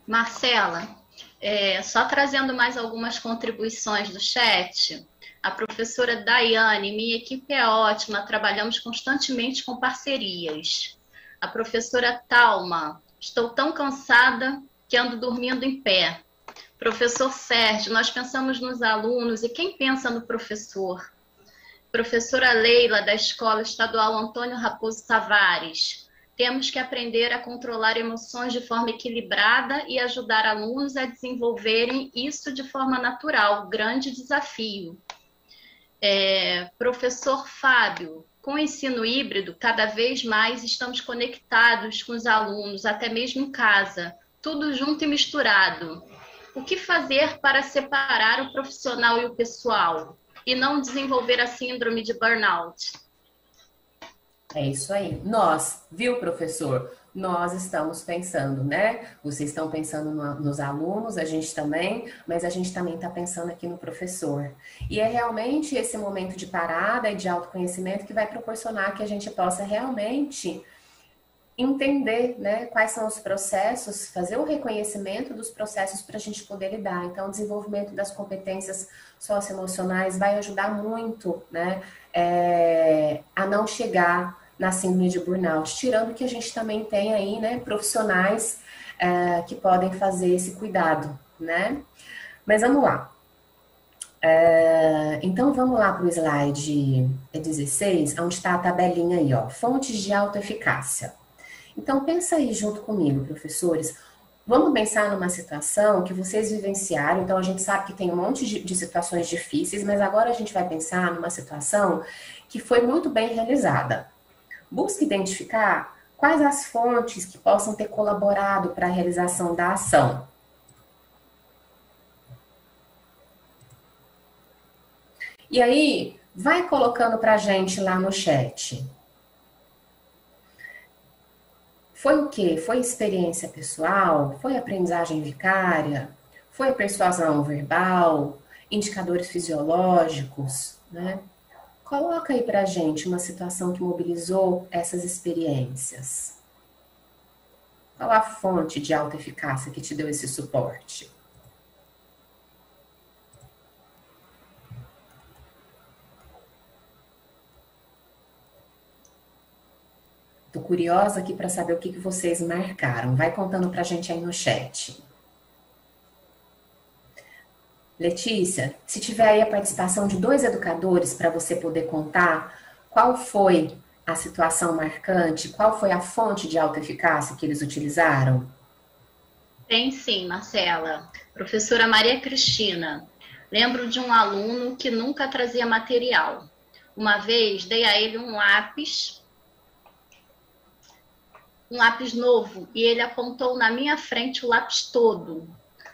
Marcela, só trazendo mais algumas contribuições do chat, a professora Daiane, minha equipe é ótima, trabalhamos constantemente com parcerias. A professora Talma, estou tão cansada que ando dormindo em pé. Professor Sérgio, nós pensamos nos alunos e quem pensa no professor? Professora Leila, da Escola Estadual Antônio Raposo Tavares, temos que aprender a controlar emoções de forma equilibrada e ajudar alunos a desenvolverem isso de forma natural, grande desafio. Professor Fábio, com o ensino híbrido, cada vez mais estamos conectados com os alunos, até mesmo em casa, tudo junto e misturado. O que fazer para separar o profissional e o pessoal e não desenvolver a síndrome de burnout? É isso aí. Nós, viu, professor? Nós estamos pensando, né? Vocês estão pensando nos alunos, a gente também, mas a gente também está pensando aqui no professor. E é realmente esse momento de parada e de autoconhecimento que vai proporcionar que a gente possa realmente entender, né, quais são os processos, fazer o reconhecimento dos processos para a gente poder lidar. Então, o desenvolvimento das competências socioemocionais vai ajudar muito, né, a não chegar na síndrome de burnout, tirando que a gente também tem aí, né, profissionais que podem fazer esse cuidado, né? Mas vamos lá. Então, vamos lá para o slide 16, onde está a tabelinha aí, ó, fontes de autoeficácia. Então, pensa aí junto comigo, professores. Vamos pensar numa situação que vocês vivenciaram. Então, a gente sabe que tem um monte de situações difíceis, mas agora a gente vai pensar numa situação que foi muito bem realizada. Busque identificar quais as fontes que possam ter colaborado para a realização da ação. E aí, vai colocando para a gente lá no chat. Foi o quê? Foi experiência pessoal? Foi aprendizagem vicária? Foi persuasão verbal? Indicadores fisiológicos? Né? Coloca aí pra gente uma situação que mobilizou essas experiências. Qual a fonte de autoeficácia que te deu esse suporte? Tô curiosa aqui para saber o que vocês marcaram. Vai contando pra gente aí no chat. Letícia, se tiver aí a participação de 2 educadores para você poder contar qual foi a situação marcante, qual foi a fonte de autoeficácia que eles utilizaram? Tem sim, Marcela. Professora Maria Cristina. Lembro de um aluno que nunca trazia material. Uma vez dei a ele um lápis novo, e ele apontou na minha frente o lápis todo.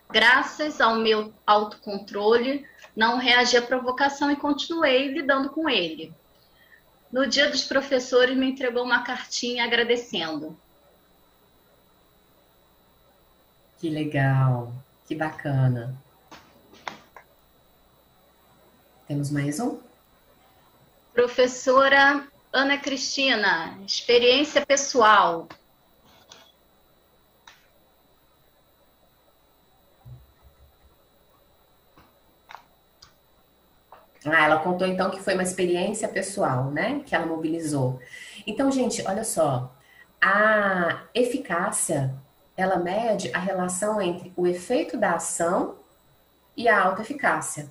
Graças ao meu autocontrole, não reagi à provocação e continuei lidando com ele. No dia dos professores, me entregou uma cartinha agradecendo. Que legal, que bacana. Temos mais um? Professora Ana Cristina, experiência pessoal. Ela contou então que foi uma experiência pessoal, né? Que ela mobilizou. Então, gente, olha só. A eficácia, ela mede a relação entre o efeito da ação e a autoeficácia.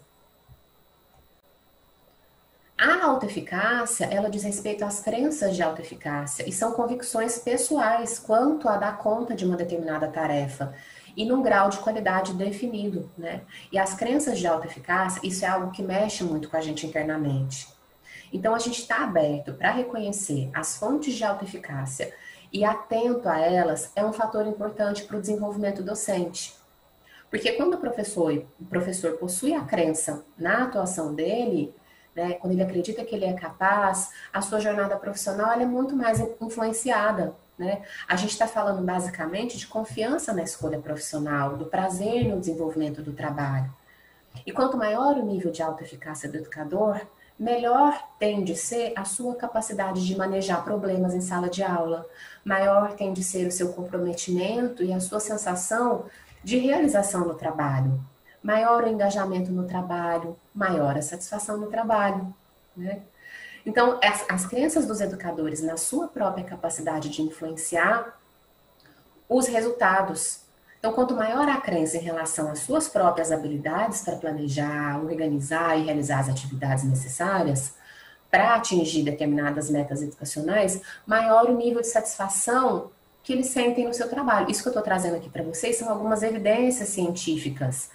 A autoeficácia, ela diz respeito às crenças de autoeficácia e são convicções pessoais quanto a dar conta de uma determinada tarefa e num grau de qualidade definido, né? E as crenças de autoeficácia, isso é algo que mexe muito com a gente internamente. Então, a gente está aberto para reconhecer as fontes de autoeficácia e atento a elas é um fator importante para o desenvolvimento docente. Porque quando o professor possui a crença na atuação dele, né, quando ele acredita que ele é capaz, a sua jornada profissional ela é muito mais influenciada. Né? A gente está falando basicamente de confiança na escolha profissional, do prazer no desenvolvimento do trabalho. E quanto maior o nível de autoeficácia do educador, melhor tende a ser a sua capacidade de manejar problemas em sala de aula, maior tende a ser o seu comprometimento e a sua sensação de realização no trabalho, maior o engajamento no trabalho, maior a satisfação no trabalho, né? Então, as crenças dos educadores na sua própria capacidade de influenciar os resultados. Então, quanto maior a crença em relação às suas próprias habilidades para planejar, organizar e realizar as atividades necessárias para atingir determinadas metas educacionais, maior o nível de satisfação que eles sentem no seu trabalho. Isso que eu estou trazendo aqui para vocês são algumas evidências científicas.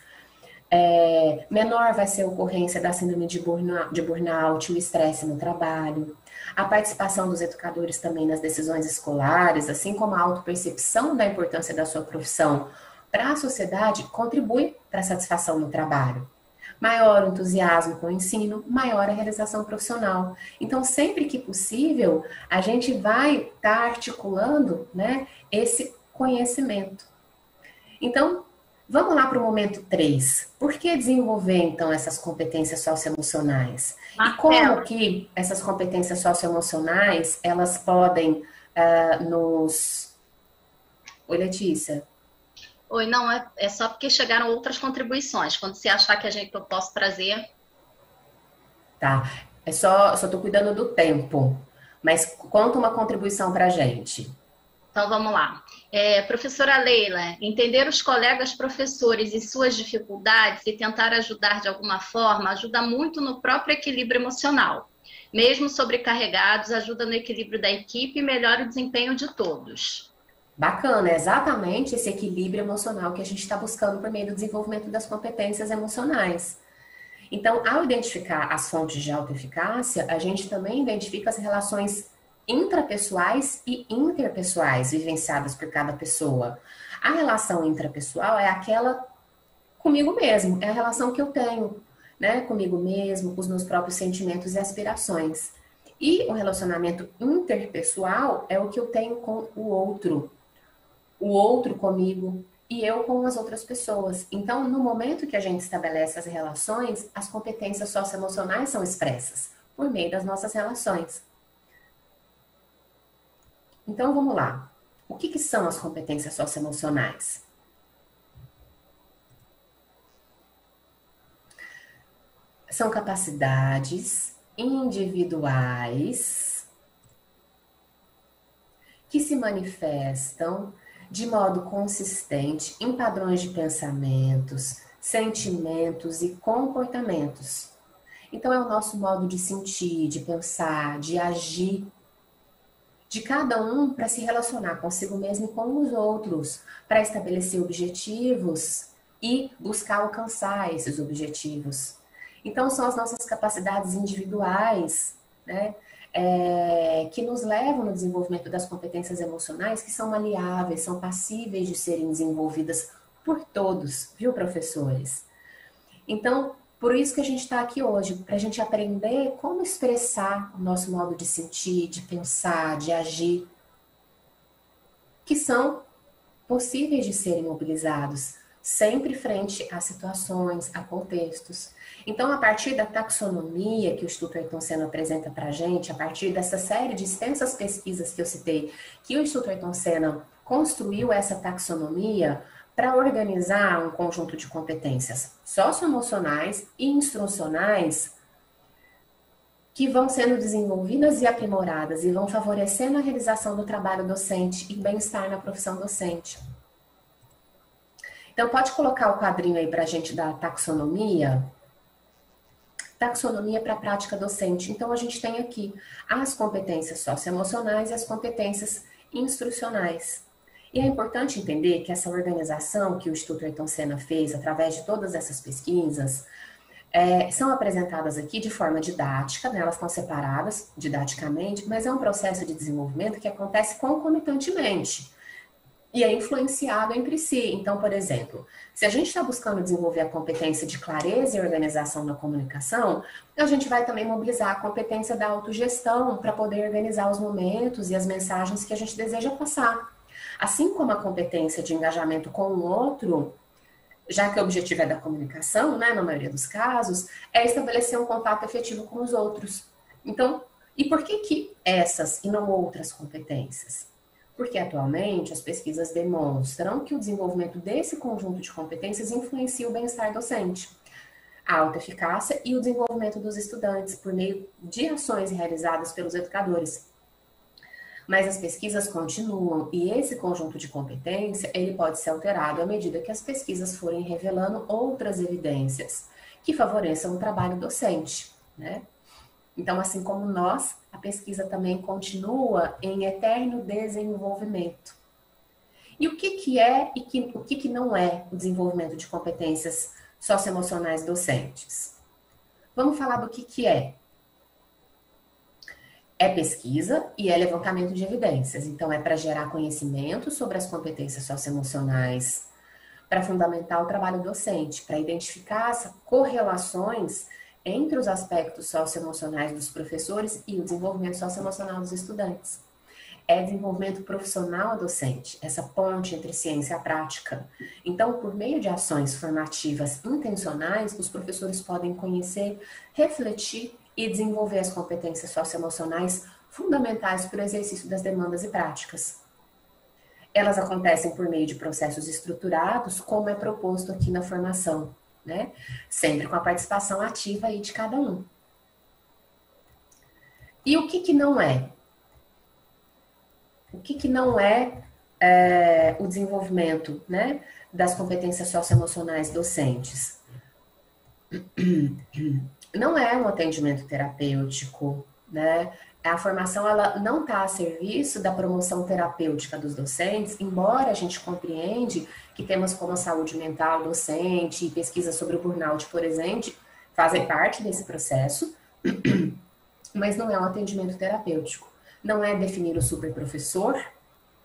Menor vai ser a ocorrência da síndrome de burnout, o estresse no trabalho, a participação dos educadores também nas decisões escolares, assim como a autopercepção da importância da sua profissão para a sociedade contribui para a satisfação no trabalho. Maior o entusiasmo com o ensino, maior a realização profissional. Então, sempre que possível, a gente vai estar articulando, né, esse conhecimento. Então, vamos lá para o momento 3. Por que desenvolver, então, essas competências socioemocionais? E como que essas competências socioemocionais, elas podem nos... Oi, Letícia. Oi, não, é só porque chegaram outras contribuições. Quando você achar que eu posso trazer... Tá, só tô cuidando do tempo, mas conta uma contribuição para a gente. Então, vamos lá. Professora Leila, entender os colegas professores e suas dificuldades e tentar ajudar de alguma forma ajuda muito no próprio equilíbrio emocional. Mesmo sobrecarregados, ajuda no equilíbrio da equipe e melhora o desempenho de todos. Bacana, é exatamente esse equilíbrio emocional que a gente está buscando por meio do desenvolvimento das competências emocionais. Então, ao identificar as fontes de autoeficácia, a gente também identifica as relações intrapessoais e interpessoais vivenciadas por cada pessoa. A relação intrapessoal é aquela comigo mesmo, é a relação que eu tenho, né, comigo mesmo, com os meus próprios sentimentos e aspirações. E o relacionamento interpessoal é o que eu tenho com o outro comigo e eu com as outras pessoas. Então, no momento que a gente estabelece as relações, as competências socioemocionais são expressas por meio das nossas relações. Então, vamos lá. O que são as competências socioemocionais? São capacidades individuais que se manifestam de modo consistente em padrões de pensamentos, sentimentos e comportamentos. Então, é o nosso modo de sentir, de pensar, de agir, de cada um para se relacionar consigo mesmo e com os outros, para estabelecer objetivos e buscar alcançar esses objetivos. Então, são as nossas capacidades individuais, né, que nos levam no desenvolvimento das competências emocionais, que são maleáveis, são passíveis de serem desenvolvidas por todos, viu, professores? Então, por isso que a gente está aqui hoje, para a gente aprender como expressar o nosso modo de sentir, de pensar, de agir, que são possíveis de serem mobilizados, sempre frente a situações, a contextos. Então, a partir da taxonomia que o Instituto Ayrton Senna apresenta para a gente, a partir dessa série de extensas pesquisas que eu citei, que o Instituto Ayrton Senna construiu essa taxonomia para organizar um conjunto de competências socioemocionais e instrucionais que vão sendo desenvolvidas e aprimoradas e vão favorecendo a realização do trabalho docente e bem-estar na profissão docente. Então, pode colocar o quadrinho aí para a gente da taxonomia? Taxonomia para a prática docente. Então, a gente tem aqui as competências socioemocionais e as competências instrucionais. E é importante entender que essa organização que o Instituto Ayrton Senna fez, através de todas essas pesquisas, são apresentadas aqui de forma didática, né? Elas estão separadas didaticamente, mas é um processo de desenvolvimento que acontece concomitantemente e é influenciado entre si. Então, por exemplo, se a gente está buscando desenvolver a competência de clareza e organização na comunicação, a gente vai também mobilizar a competência da autogestão para poder organizar os momentos e as mensagens que a gente deseja passar. Assim como a competência de engajamento com o outro, já que o objetivo é da comunicação, né, na maioria dos casos, é estabelecer um contato efetivo com os outros. Então, e por que essas e não outras competências? Porque atualmente as pesquisas demonstram que o desenvolvimento desse conjunto de competências influencia o bem-estar docente, a autoeficácia e o desenvolvimento dos estudantes por meio de ações realizadas pelos educadores. Mas as pesquisas continuam e esse conjunto de competência ele pode ser alterado à medida que as pesquisas forem revelando outras evidências que favoreçam o trabalho docente, né? Então, assim como nós, a pesquisa também continua em eterno desenvolvimento. E o que é e o que não é o desenvolvimento de competências socioemocionais docentes? Vamos falar do que é. É pesquisa e é levantamento de evidências. Então, é para gerar conhecimento sobre as competências socioemocionais para fundamentar o trabalho docente, para identificar essas correlações entre os aspectos socioemocionais dos professores e o desenvolvimento socioemocional dos estudantes. É desenvolvimento profissional docente, essa ponte entre ciência e a prática. Então, por meio de ações formativas intencionais, os professores podem conhecer, refletir e desenvolver as competências socioemocionais fundamentais para o exercício das demandas e práticas. Elas acontecem por meio de processos estruturados, como é proposto aqui na formação, né? Sempre com a participação ativa aí de cada um. E o que não é? O que não é, o desenvolvimento, né, das competências socioemocionais docentes? Não é um atendimento terapêutico, né? A formação ela não está a serviço da promoção terapêutica dos docentes, embora a gente compreende que temas como a saúde mental docente e pesquisa sobre o burnout, por exemplo, fazem parte desse processo, mas não é um atendimento terapêutico. Não é definir o superprofessor,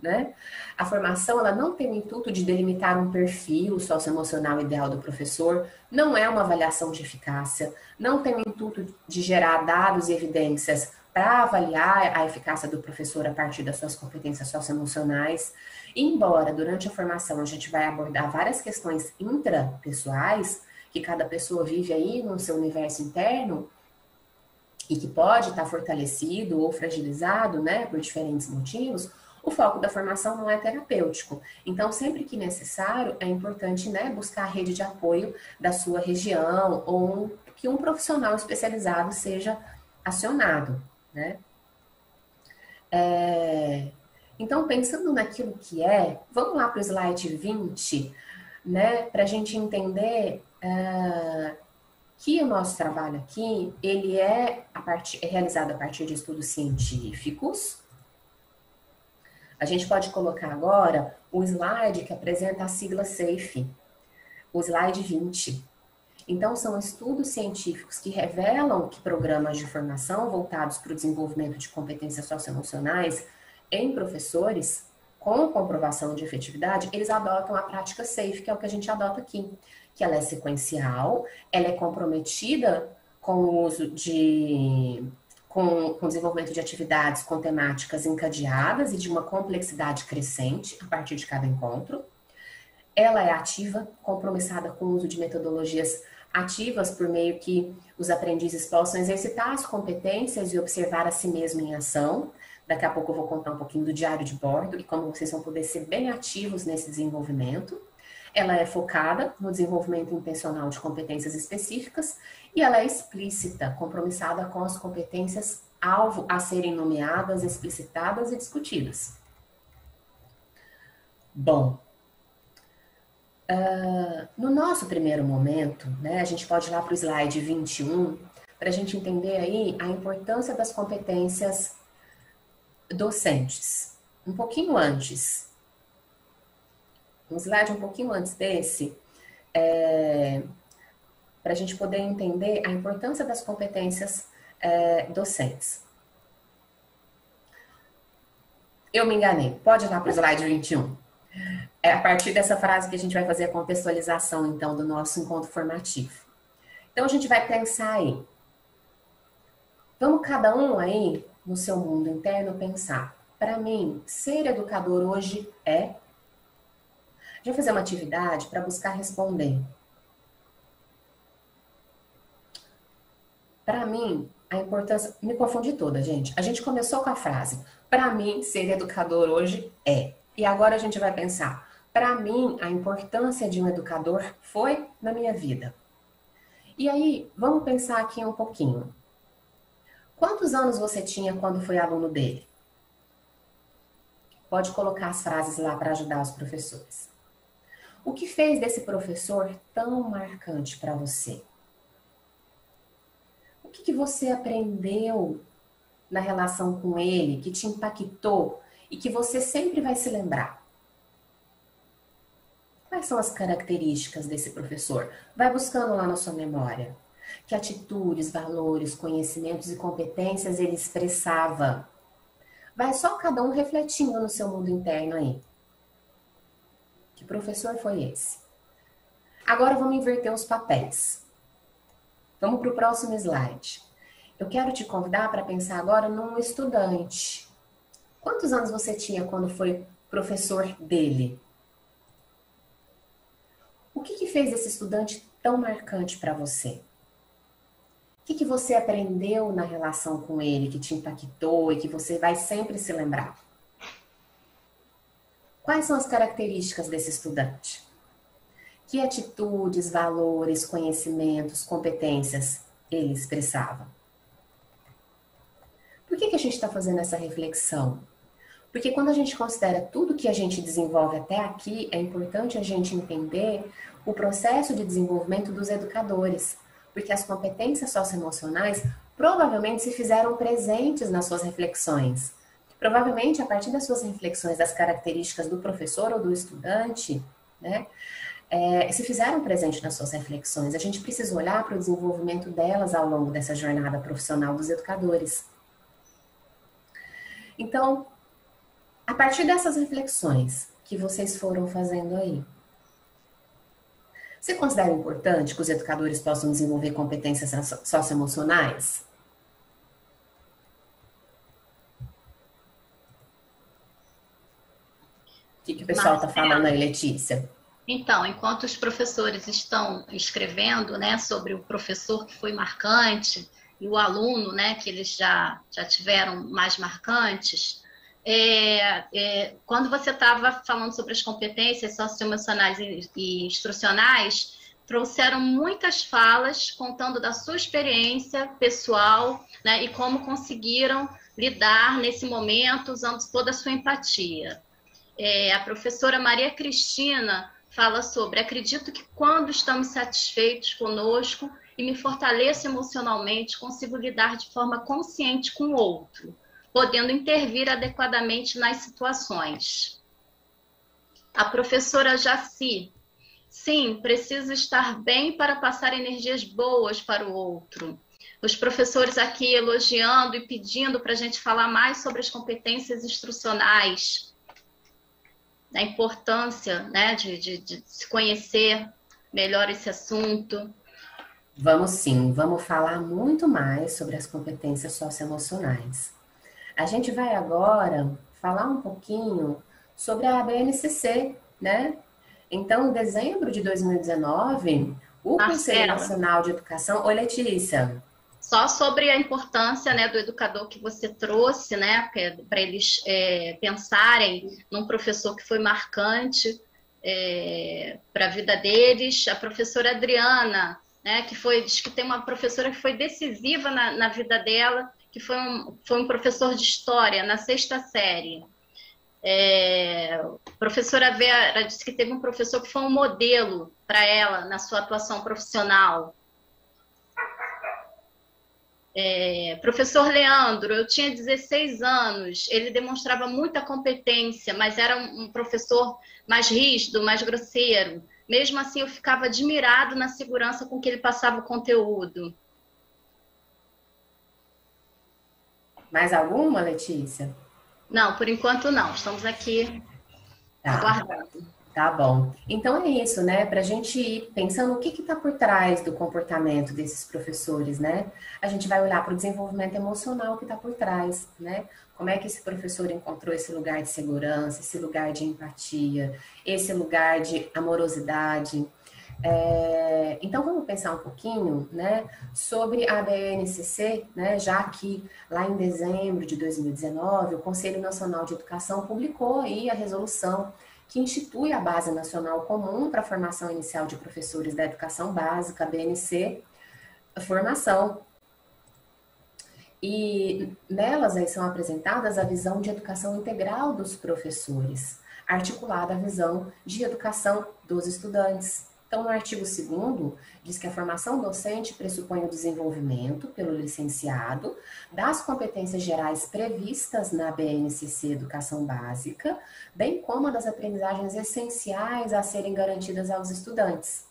né? A formação ela não tem o intuito de delimitar um perfil socioemocional ideal do professor, não é uma avaliação de eficácia, não tem o intuito de gerar dados e evidências para avaliar a eficácia do professor a partir das suas competências socioemocionais. Embora durante a formação a gente vai abordar várias questões intrapessoais, que cada pessoa vive aí no seu universo interno, e que pode estar fortalecido ou fragilizado, né, por diferentes motivos, o foco da formação não é terapêutico. Então, sempre que necessário, é importante, né, buscar a rede de apoio da sua região ou que um profissional especializado seja acionado, né? Então, pensando naquilo que vamos lá para o slide 20, né, para a gente entender que o nosso trabalho aqui, ele é realizado a partir de estudos científicos. A gente pode colocar agora o slide que apresenta a sigla SAFE, o slide 20. Então, são estudos científicos que revelam que programas de formação voltados para o desenvolvimento de competências socioemocionais em professores, com comprovação de efetividade, eles adotam a prática SAFE, que é o que a gente adota aqui, que ela é sequencial, ela é comprometida com o uso com o desenvolvimento de atividades com temáticas encadeadas e de uma complexidade crescente a partir de cada encontro. Ela é ativa, compromissada com o uso de metodologias ativas por meio que os aprendizes possam exercitar as competências e observar a si mesmo em ação. Daqui a pouco eu vou contar um pouquinho do diário de bordo e como vocês vão poder ser bem ativos nesse desenvolvimento. Ela é focada no desenvolvimento intencional de competências específicas e ela é explícita, compromissada com as competências alvo a serem nomeadas, explicitadas e discutidas. Bom, no nosso primeiro momento, né, a gente pode ir lá para o slide 21, para a gente entender aí a importância das competências docentes. Um pouquinho antes, um slide um pouquinho antes desse, para a gente poder entender a importância das competências docentes. Eu me enganei, pode ir lá para o slide 21. É a partir dessa frase que a gente vai fazer a contextualização, então, do nosso encontro formativo. Então, a gente vai pensar aí. Vamos cada um aí, no seu mundo interno, pensar. Para mim, ser educador hoje é... A gente vai fazer uma atividade para buscar responder. Para mim, a importância... Me confundi toda, gente. A gente começou com a frase. Para mim, ser educador hoje é... E agora a gente vai pensar, para mim, a importância de um educador foi na minha vida. E aí, vamos pensar aqui um pouquinho. Quantos anos você tinha quando foi aluno dele? Pode colocar as frases lá para ajudar os professores. O que fez desse professor tão marcante para você? O que você aprendeu na relação com ele que te impactou e que você sempre vai se lembrar? Quais são as características desse professor? Vai buscando lá na sua memória. Que atitudes, valores, conhecimentos e competências ele expressava? Vai só cada um refletindo no seu mundo interno aí. Que professor foi esse? Agora vamos inverter os papéis. Vamos para o próximo slide. Eu quero te convidar para pensar agora num estudante. Quantos anos você tinha quando foi professor dele? O que fez esse estudante tão marcante para você? O que você aprendeu na relação com ele que te impactou e que você vai sempre se lembrar? Quais são as características desse estudante? Que atitudes, valores, conhecimentos, competências ele expressava? Por que a gente está fazendo essa reflexão? Porque quando a gente considera tudo que a gente desenvolve até aqui, é importante a gente entender o processo de desenvolvimento dos educadores. Porque as competências socioemocionais provavelmente se fizeram presentes nas suas reflexões. Provavelmente, a partir das suas reflexões das características do professor ou do estudante, né, se fizeram presentes nas suas reflexões. A gente precisa olhar para o desenvolvimento delas ao longo dessa jornada profissional dos educadores. Então, a partir dessas reflexões que vocês foram fazendo aí, você considera importante que os educadores possam desenvolver competências socioemocionais? O que o pessoal está falando aí, Letícia? Então, enquanto os professores estão escrevendo, né, sobre o professor que foi marcante e o aluno, né, que eles já tiveram mais marcantes, quando você estava falando sobre as competências socioemocionais e instrucionais, trouxeram muitas falas contando da sua experiência pessoal, né, e como conseguiram lidar nesse momento usando toda a sua empatia. A professora Maria Cristina fala sobre: acredito que quando estamos satisfeitos conosco e me fortaleço emocionalmente, consigo lidar de forma consciente com o outro, podendo intervir adequadamente nas situações. A professora Jaci: sim, preciso estar bem para passar energias boas para o outro. Os professores aqui elogiando e pedindo para a gente falar mais sobre as competências instrucionais, a importância, né, de se conhecer melhor esse assunto. Vamos sim, vamos falar muito mais sobre as competências socioemocionais. A gente vai agora falar um pouquinho sobre a BNCC, né? Então, em dezembro de 2019, o Conselho Nacional de Educação... Oi, Letícia. Só sobre a importância, né, do educador que você trouxe, né, para eles pensarem num professor que foi marcante para a vida deles. A professora Adriana, né, diz que tem uma professora que foi decisiva na vida dela, que foi um professor de história na 6ª série. A professora Vera disse que teve um professor que foi um modelo para ela na sua atuação profissional. Professor Leandro, eu tinha 16 anos, ele demonstrava muita competência, mas era um professor mais rígido, mais grosseiro. Mesmo assim, eu ficava admirado na segurança com que ele passava o conteúdo. Mais alguma, Letícia? Não, por enquanto não. Estamos aqui aguardando. Tá bom. Então é isso, né? Para a gente ir pensando o que está por trás do comportamento desses professores, né? A gente vai olhar para o desenvolvimento emocional que está por trás, né? Como é que esse professor encontrou esse lugar de segurança, esse lugar de empatia, esse lugar de amorosidade. Então vamos pensar um pouquinho, né, sobre a BNCC, né, já que lá em dezembro de 2019 o Conselho Nacional de Educação publicou aí a resolução que institui a Base Nacional Comum para a Formação Inicial de Professores da Educação Básica, BNC, formação. E nelas aí são apresentadas a visão de educação integral dos professores, articulada à visão de educação dos estudantes. Então, no artigo 2º, diz que a formação docente pressupõe o desenvolvimento pelo licenciado das competências gerais previstas na BNCC Educação Básica, bem como das aprendizagens essenciais a serem garantidas aos estudantes,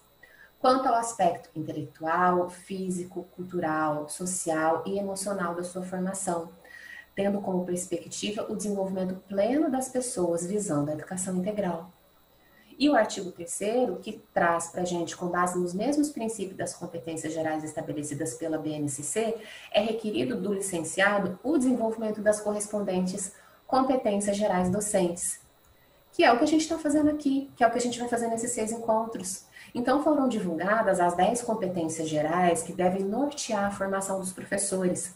quanto ao aspecto intelectual, físico, cultural, social e emocional da sua formação, tendo como perspectiva o desenvolvimento pleno das pessoas visando a educação integral. E o artigo 3º, que traz para a gente, com base nos mesmos princípios das competências gerais estabelecidas pela BNCC, é requerido do licenciado o desenvolvimento das correspondentes competências gerais docentes, que é o que a gente está fazendo aqui, que é o que a gente vai fazer nesses 6 encontros. Então, foram divulgadas as 10 competências gerais que devem nortear a formação dos professores,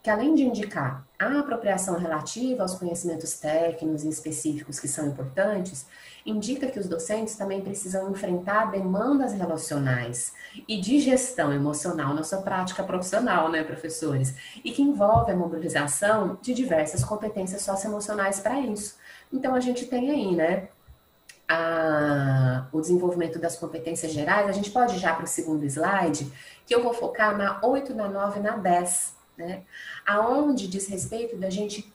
que além de indicar a apropriação relativa aos conhecimentos técnicos e específicos que são importantes, indica que os docentes também precisam enfrentar demandas relacionais e de gestão emocional na sua prática profissional, né, professores? E que envolve a mobilização de diversas competências socioemocionais para isso. Então, a gente tem aí, né, o desenvolvimento das competências gerais. A gente pode ir já para o segundo slide, que eu vou focar na 8, na 9 e na 10, né? Aonde diz respeito da gente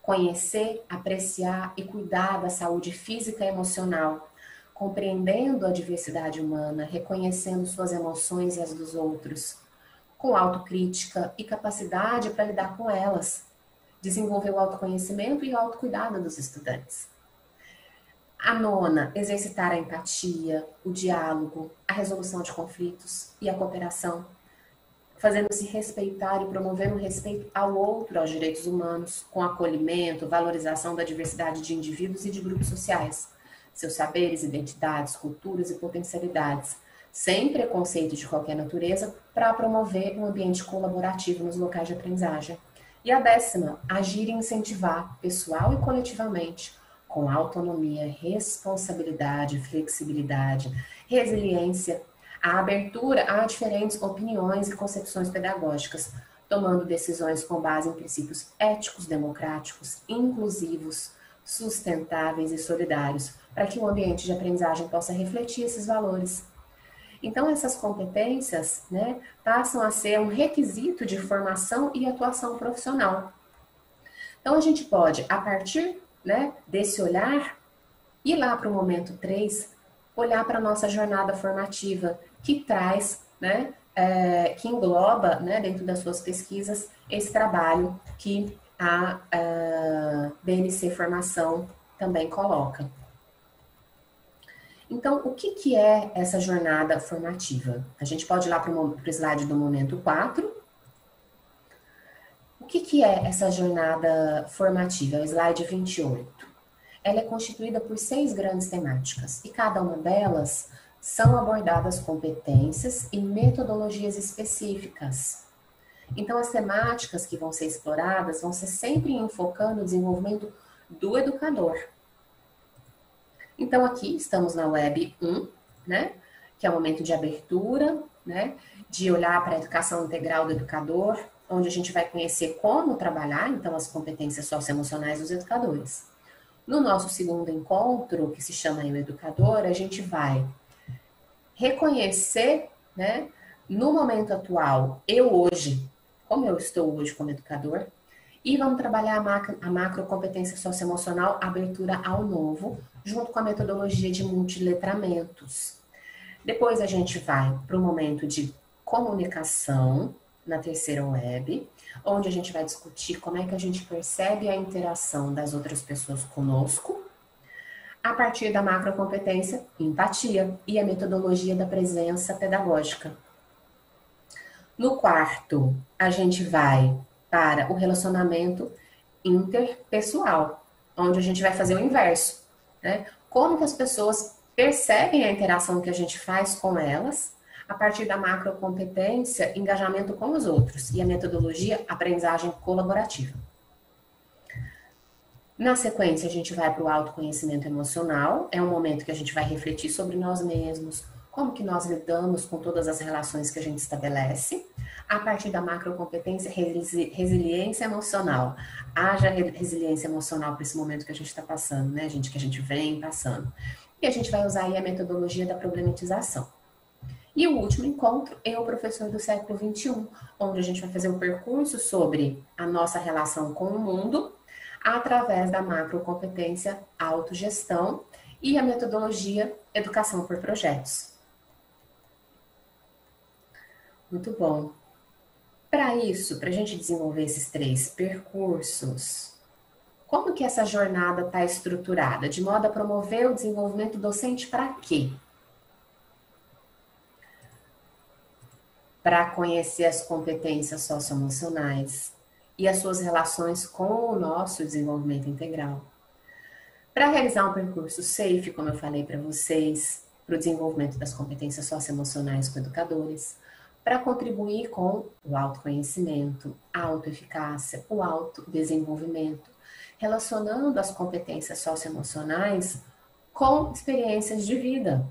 conhecer, apreciar e cuidar da saúde física e emocional, compreendendo a diversidade humana, reconhecendo suas emoções e as dos outros, com autocrítica e capacidade para lidar com elas, desenvolver o autoconhecimento e o autocuidado dos estudantes. A 9, exercitar a empatia, o diálogo, a resolução de conflitos e a cooperação, fazendo-se respeitar e promovendo o respeito ao outro, aos direitos humanos, com acolhimento, valorização da diversidade de indivíduos e de grupos sociais, seus saberes, identidades, culturas e potencialidades, sem preconceito de qualquer natureza, para promover um ambiente colaborativo nos locais de aprendizagem. E a 10, agir e incentivar, pessoal e coletivamente, com autonomia, responsabilidade, flexibilidade, resiliência, a abertura a diferentes opiniões e concepções pedagógicas, tomando decisões com base em princípios éticos, democráticos, inclusivos, sustentáveis e solidários, para que o ambiente de aprendizagem possa refletir esses valores. Então, essas competências, né, passam a ser um requisito de formação e atuação profissional. Então, a gente pode, a partir, né, desse olhar, ir lá para o momento 3, olhar para a nossa jornada formativa, que traz, né, que engloba, né, dentro das suas pesquisas, esse trabalho que a BNC Formação também coloca. Então, o que é essa jornada formativa? A gente pode ir lá para o slide do momento 4. O que é essa jornada formativa? É o slide 28. Ela é constituída por 6 grandes temáticas, e cada uma delas são abordadas competências e metodologias específicas. Então, as temáticas que vão ser exploradas vão ser sempre enfocando o desenvolvimento do educador. Então, aqui estamos na Web 1, né, que é o momento de abertura, né, de olhar para a educação integral do educador, onde a gente vai conhecer como trabalhar, então, as competências socioemocionais dos educadores. No nosso segundo encontro, que se chama O Educador, a gente vai reconhecer, né, no momento atual, eu hoje, como eu estou hoje como educador, e vamos trabalhar a macrocompetência socioemocional, abertura ao novo, junto com a metodologia de multiletramentos. Depois a gente vai para o momento de comunicação, na terceira web, onde a gente vai discutir como é que a gente percebe a interação das outras pessoas conosco, a partir da macrocompetência, empatia, e a metodologia da presença pedagógica. No quarto, a gente vai para o relacionamento interpessoal, onde a gente vai fazer o inverso, né? Como que as pessoas percebem a interação que a gente faz com elas, a partir da macrocompetência, engajamento com os outros, e a metodologia, aprendizagem colaborativa. Na sequência, a gente vai para o autoconhecimento emocional, é um momento que a gente vai refletir sobre nós mesmos, como que nós lidamos com todas as relações que a gente estabelece, a partir da macrocompetência, resiliência emocional. Haja resiliência emocional para esse momento que a gente está passando, né, gente, que a gente vem passando. E a gente vai usar aí a metodologia da problematização. E o último encontro é o professor do século XXI, onde a gente vai fazer um percurso sobre a nossa relação com o mundo, através da macrocompetência autogestão e a metodologia educação por projetos. Muito bom. Para isso, para a gente desenvolver esses 3 percursos, Como que essa jornada está estruturada? De modo a promover o desenvolvimento docente para quê? Para conhecer as competências socioemocionais e as suas relações com o nosso desenvolvimento integral. Para realizar um percurso SAFE, como eu falei para vocês, para o desenvolvimento das competências socioemocionais com educadores, para contribuir com o autoconhecimento, a autoeficácia, o autodesenvolvimento, relacionando as competências socioemocionais com experiências de vida.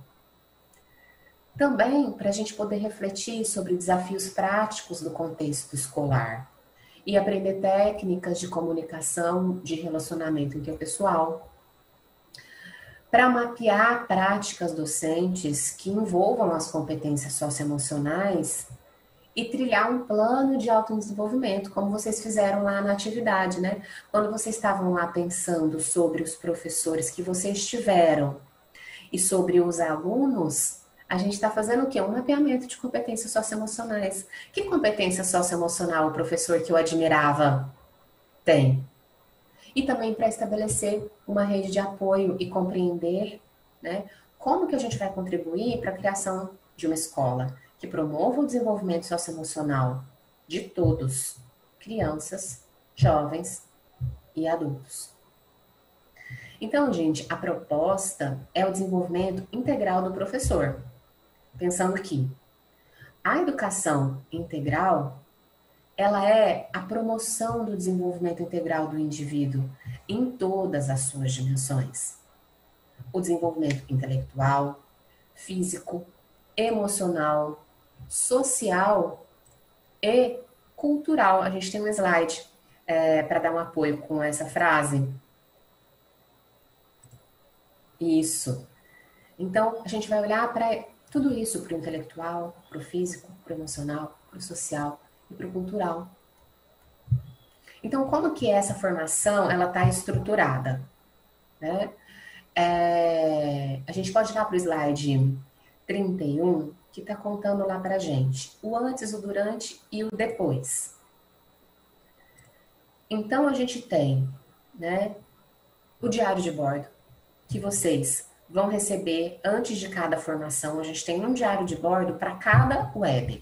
Também para a gente poder refletir sobre desafios práticos do contexto escolar e aprender técnicas de comunicação, de relacionamento interpessoal, para mapear práticas docentes que envolvam as competências socioemocionais e trilhar um plano de autodesenvolvimento, como vocês fizeram lá na atividade, né? Quando vocês estavam lá pensando sobre os professores que vocês tiveram e sobre os alunos, a gente está fazendo o quê? Um mapeamento de competências socioemocionais. Que competência socioemocional o professor que eu admirava tem? E também para estabelecer uma rede de apoio e compreender, né, como que a gente vai contribuir para a criação de uma escola que promova o desenvolvimento socioemocional de todos, crianças, jovens e adultos. Então, gente, a proposta é o desenvolvimento integral do professor, pensando que a educação integral ela é a promoção do desenvolvimento integral do indivíduo em todas as suas dimensões. O desenvolvimento intelectual, físico, emocional, social e cultural. A gente tem um slide para dar um apoio com essa frase. Isso. Então, a gente vai olhar para tudo isso, para o intelectual, para o físico, para o emocional, para o social e para o cultural. Então, como que essa formação ela está estruturada? Né? A gente pode ir lá para o slide 31, que está contando lá para a gente o antes, o durante e o depois. Então, a gente tem, né, o diário de bordo, que vocês vão receber antes de cada formação. A gente tem um diário de bordo para cada web,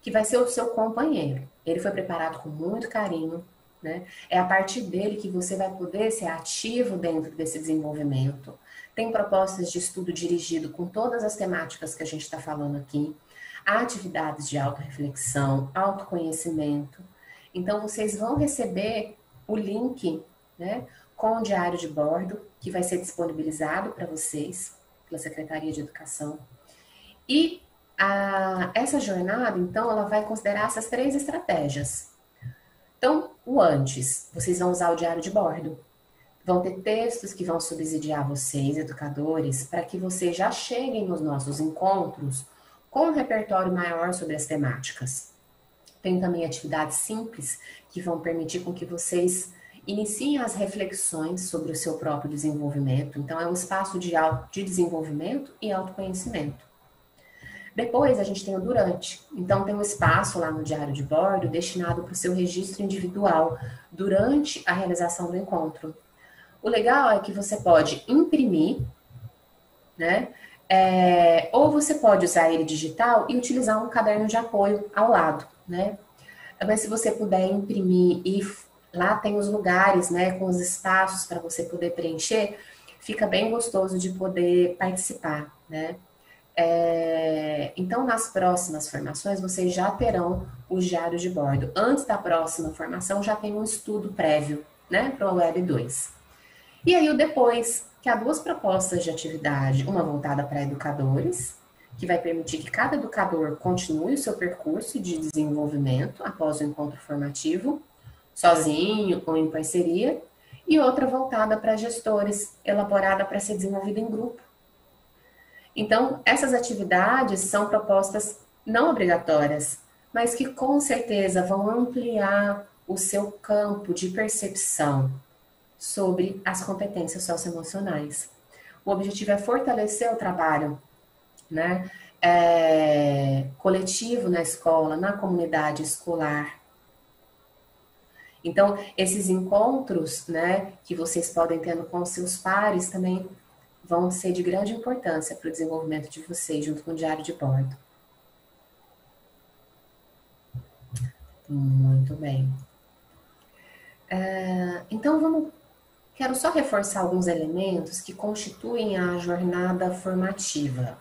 que vai ser o seu companheiro. Ele foi preparado com muito carinho, né? É a partir dele que você vai poder ser ativo dentro desse desenvolvimento. Tem propostas de estudo dirigido com todas as temáticas que a gente está falando aqui, atividades de autorreflexão, autoconhecimento. Então, vocês vão receber o link, né, com o diário de bordo, que vai ser disponibilizado para vocês pela Secretaria de Educação. E essa jornada, então, ela vai considerar essas 3 estratégias. Então, o antes, vocês vão usar o diário de bordo. Vão ter textos que vão subsidiar vocês, educadores, para que vocês já cheguem nos nossos encontros com um repertório maior sobre as temáticas. Tem também atividades simples que vão permitir com que vocês iniciem as reflexões sobre o seu próprio desenvolvimento. Então, é um espaço de desenvolvimento e autoconhecimento. Depois, a gente tem o durante. Então, tem um espaço lá no diário de bordo destinado para o seu registro individual durante a realização do encontro. O legal é que você pode imprimir, né? Ou você pode usar ele digital e utilizar um caderno de apoio ao lado, né? Mas se você puder imprimir e lá tem os lugares, né, com os espaços para você poder preencher, fica bem gostoso de poder participar, né? Então, nas próximas formações, vocês já terão o diário de bordo. Antes da próxima formação, já tem um estudo prévio, né, para o Web 2. E aí, o depois, que há 2 propostas de atividade, uma voltada para educadores, que vai permitir que cada educador continue o seu percurso de desenvolvimento após o encontro formativo, sozinho ou em parceria, e outra voltada para gestores, elaborada para ser desenvolvida em grupo. Então, essas atividades são propostas não obrigatórias, mas que com certeza vão ampliar o seu campo de percepção sobre as competências socioemocionais. O objetivo é fortalecer o trabalho, né, coletivo na escola, na comunidade escolar. Então, esses encontros, né, que vocês podem tendo com seus pares também vão ser de grande importância para o desenvolvimento de vocês, junto com o diário de bordo. Muito bem. Então, quero só reforçar alguns elementos que constituem a jornada formativa.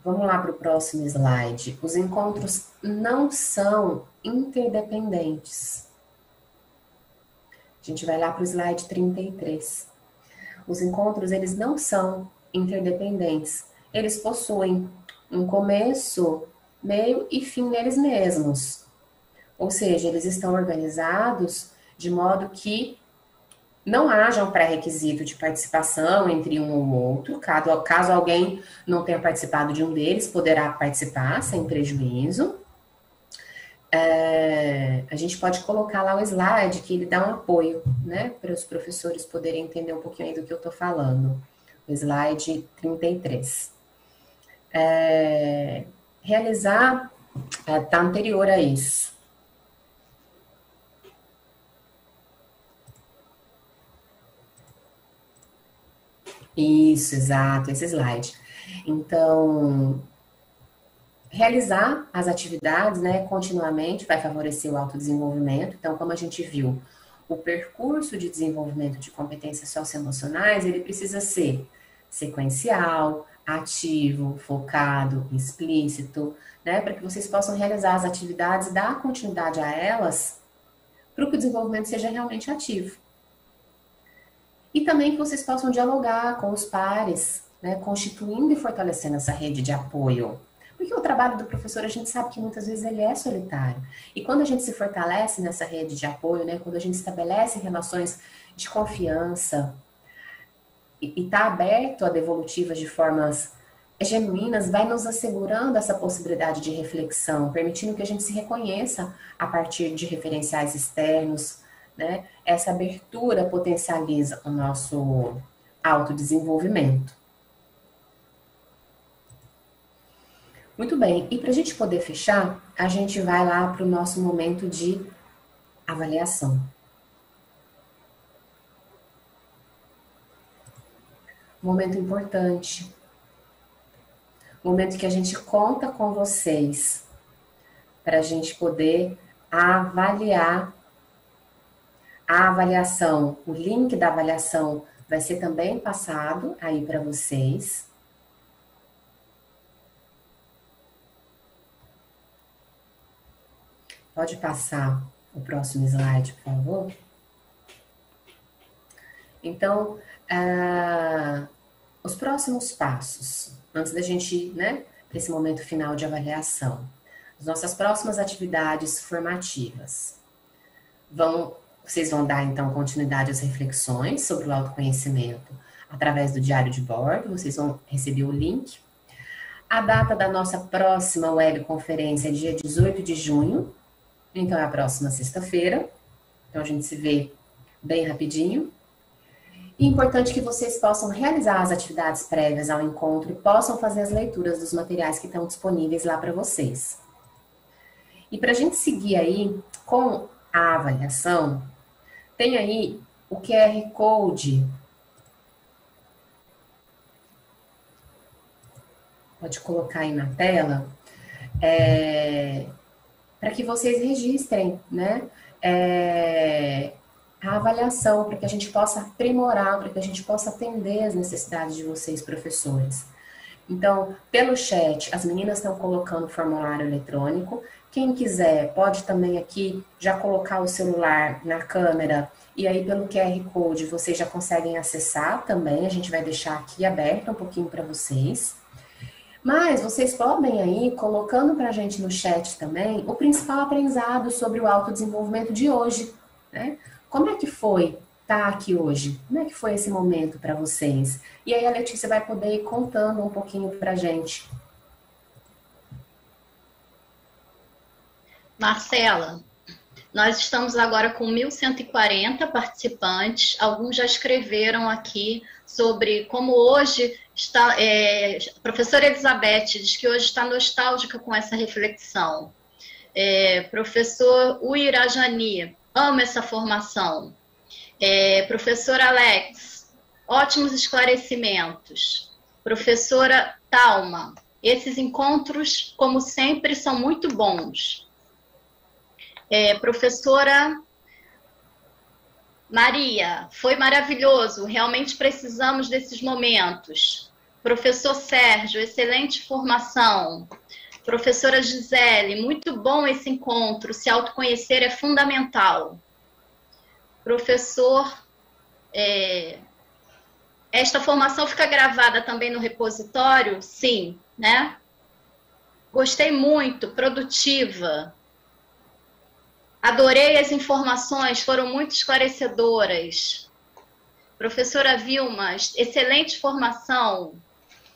Vamos lá para o próximo slide. Os encontros não são interdependentes. A gente vai lá para o slide 33. Os encontros, eles não são interdependentes. Eles possuem um começo, meio e fim neles mesmos. Ou seja, eles estão organizados de modo que não haja um pré-requisito de participação entre um ou outro. Caso alguém não tenha participado de um deles, poderá participar sem prejuízo. A gente pode colocar lá o slide que ele dá um apoio, né, para os professores poderem entender um pouquinho aí do que eu estou falando. O slide 33. Realizar está anterior a isso. Isso, exato, esse slide. Então, realizar as atividades, né, continuamente vai favorecer o autodesenvolvimento. Então, como a gente viu, o percurso de desenvolvimento de competências socioemocionais, ele precisa ser sequencial, ativo, focado, explícito, né, para que vocês possam realizar as atividades, dar continuidade a elas, para que o desenvolvimento seja realmente ativo. E também que vocês possam dialogar com os pares, né, constituindo e fortalecendo essa rede de apoio. Porque o trabalho do professor, a gente sabe que muitas vezes ele é solitário. E quando a gente se fortalece nessa rede de apoio, né, quando a gente estabelece relações de confiança e está aberto a devolutivas de formas genuínas, vai nos assegurando essa possibilidade de reflexão, permitindo que a gente se reconheça a partir de referenciais externos, né? Essa abertura potencializa o nosso autodesenvolvimento. Muito bem, e para a gente poder fechar, a gente vai lá para o nosso momento de avaliação. Momento importante. Momento que a gente conta com vocês para a gente poder avaliar a avaliação. O link da avaliação vai ser também passado aí para vocês. Pode passar o próximo slide, por favor? Então, os próximos passos, antes da gente, né, para esse momento final de avaliação. As nossas próximas atividades formativas. Vocês vão dar, então, continuidade às reflexões sobre o autoconhecimento através do diário de bordo. Vocês vão receber o link. A data da nossa próxima webconferência é dia 18 de junho. Então, é a próxima sexta-feira. Então, a gente se vê bem rapidinho. E é importante que vocês possam realizar as atividades prévias ao encontro e possam fazer as leituras dos materiais que estão disponíveis lá para vocês. E para a gente seguir aí com a avaliação, tem aí o QR Code. Pode colocar aí na tela. Para que vocês registrem, né, a avaliação, para que a gente possa aprimorar, para que a gente possa atender as necessidades de vocês, professores. Então, pelo chat, as meninas estão colocando o formulário eletrônico. Quem quiser, pode também aqui já colocar o celular na câmera e aí pelo QR Code vocês já conseguem acessar também. A gente vai deixar aqui aberto um pouquinho para vocês. Mas vocês podem aí, colocando para a gente no chat também, o principal aprendizado sobre o autodesenvolvimento de hoje, né? Como é que foi estar aqui hoje? Como é que foi esse momento para vocês? E aí a Letícia vai poder ir contando um pouquinho para a gente. Marcela, nós estamos agora com 1.140 participantes. Alguns já escreveram aqui sobre como hoje está... a professora Elizabeth diz que hoje está nostálgica com essa reflexão. Professor Uirajani, amo essa formação. Professor Alex, ótimos esclarecimentos. Professora Talma, esses encontros, como sempre, são muito bons. Professora Maria, foi maravilhoso, realmente precisamos desses momentos. Professor Sérgio, excelente formação. Professora Gisele, muito bom esse encontro, se autoconhecer é fundamental. Professor, esta formação fica gravada também no repositório? Sim, né? Gostei muito, produtiva. Adorei as informações, foram muito esclarecedoras. Professora Vilma, excelente formação.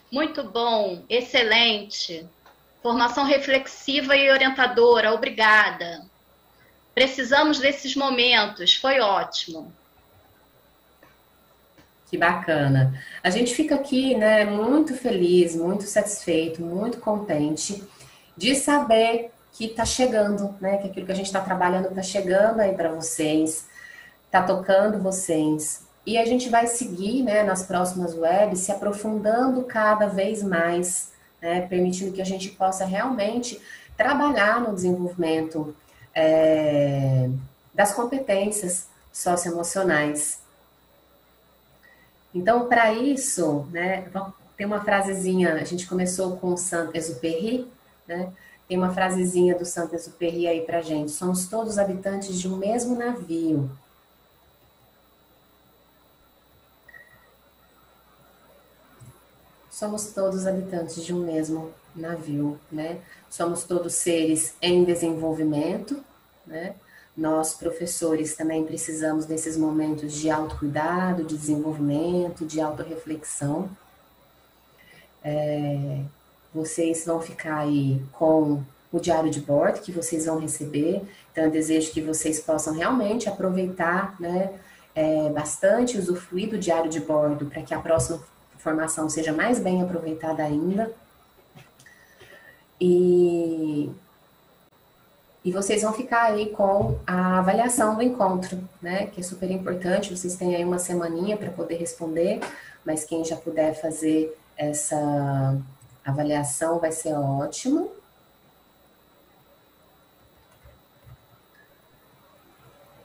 Muito bom, excelente. Formação reflexiva e orientadora, obrigada. Precisamos desses momentos, foi ótimo. Que bacana. A gente fica aqui, né, muito feliz, muito satisfeito, muito contente de saber que está chegando, né, que aquilo que a gente está trabalhando está chegando aí para vocês, está tocando vocês. E a gente vai seguir, né, nas próximas webs, se aprofundando cada vez mais, né, permitindo que a gente possa realmente trabalhar no desenvolvimento das competências socioemocionais. Então, para isso, né, tem uma frasezinha, a gente começou com o Saint-Exupéry, né, tem uma frasezinha do Saint-Exupéry aí para a gente: somos todos habitantes de um mesmo navio. Somos todos habitantes de um mesmo navio, né? Somos todos seres em desenvolvimento, né? Nós, professores, também precisamos desses momentos de autocuidado, de desenvolvimento, de autorreflexão. Vocês vão ficar aí com o diário de bordo que vocês vão receber, então eu desejo que vocês possam realmente aproveitar, né, bastante, usufruir do diário de bordo para que a próxima formação seja mais bem aproveitada ainda. E vocês vão ficar aí com a avaliação do encontro, né, que é super importante. Vocês têm aí uma semaninha para poder responder, mas quem já puder fazer essa avaliação vai ser ótimo.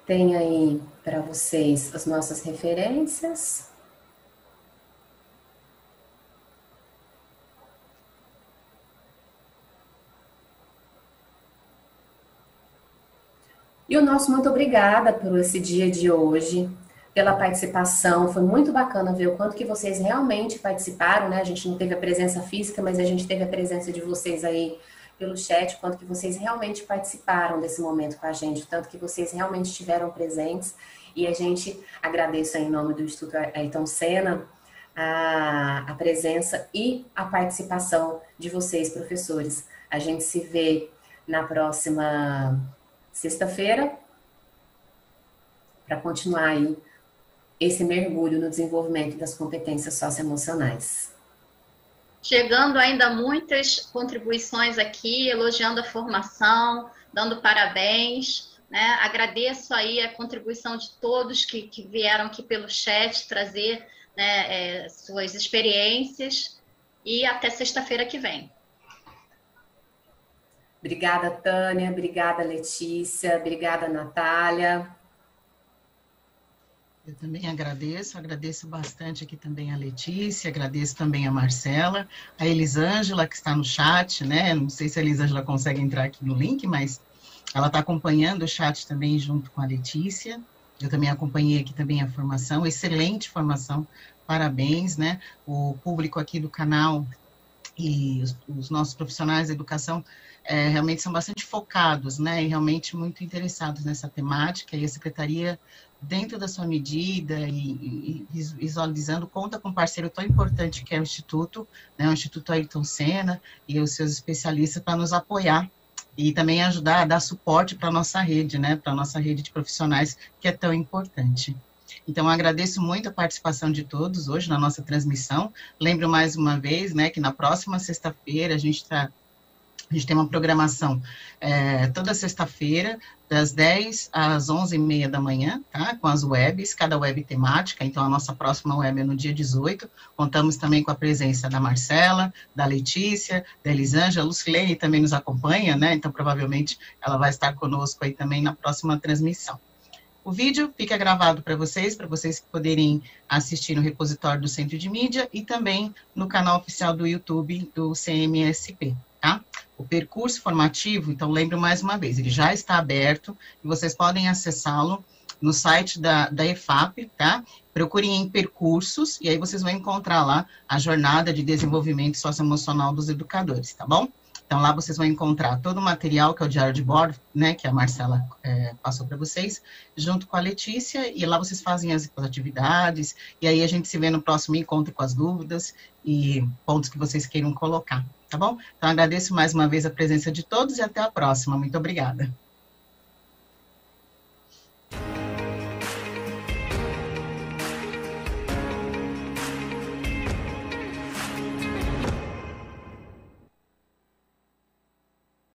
Tem aí para vocês as nossas referências. E o nosso muito obrigada por esse dia de hoje, pela participação. Foi muito bacana ver o quanto que vocês realmente participaram, né? A gente não teve a presença física, mas a gente teve a presença de vocês aí pelo chat, o quanto que vocês realmente participaram desse momento com a gente, o tanto que vocês realmente estiveram presentes. E a gente agradece em nome do Instituto Ayrton Senna a presença e a participação de vocês, professores. A gente se vê na próxima sexta-feira, para continuar aí esse mergulho no desenvolvimento das competências socioemocionais. Chegando ainda muitas contribuições aqui, elogiando a formação, dando parabéns, né? Agradeço aí a contribuição de todos que vieram aqui pelo chat trazer, né, suas experiências, e até sexta-feira que vem. Obrigada, Tânia. Obrigada, Letícia. Obrigada, Natália. Eu também agradeço bastante aqui também a Letícia, agradeço também a Marcela, a Elisângela, que está no chat, né? Não sei se a Elisângela consegue entrar aqui no link, mas ela está acompanhando o chat também junto com a Letícia. Eu também acompanhei aqui também a formação, excelente formação, parabéns, né? O público aqui do canal e os nossos profissionais da educação realmente são bastante focados, né, e realmente muito interessados nessa temática, e a Secretaria, dentro da sua medida e visualizando, conta com um parceiro tão importante que é o Instituto, né, o Instituto Ayrton Senna e os seus especialistas para nos apoiar e também ajudar a dar suporte para a nossa rede, né, para a nossa rede de profissionais, que é tão importante. Então, eu agradeço muito a participação de todos hoje na nossa transmissão. Lembro mais uma vez, né, que na próxima sexta-feira a gente está A gente tem uma programação toda sexta-feira, das 10 às 11h30 da manhã, tá? Com as webs, cada web temática. Então, a nossa próxima web é no dia 18. Contamos também com a presença da Marcela, da Letícia, da Elisângela. A Lucilene também nos acompanha, né? Então, provavelmente, ela vai estar conosco aí também na próxima transmissão. O vídeo fica gravado para vocês poderem assistir no repositório do Centro de Mídia e também no canal oficial do YouTube do CMSP, tá? O percurso formativo, então lembro mais uma vez, ele já está aberto e vocês podem acessá-lo no site da EFAP, tá? Procurem em percursos e aí vocês vão encontrar lá a jornada de desenvolvimento socioemocional dos educadores, tá bom? Então, lá vocês vão encontrar todo o material, que é o diário de bordo, né, que a Marcela passou para vocês, junto com a Letícia, e lá vocês fazem as atividades, e aí a gente se vê no próximo encontro com as dúvidas e pontos que vocês queiram colocar, tá bom? Então, agradeço mais uma vez a presença de todos e até a próxima. Muito obrigada.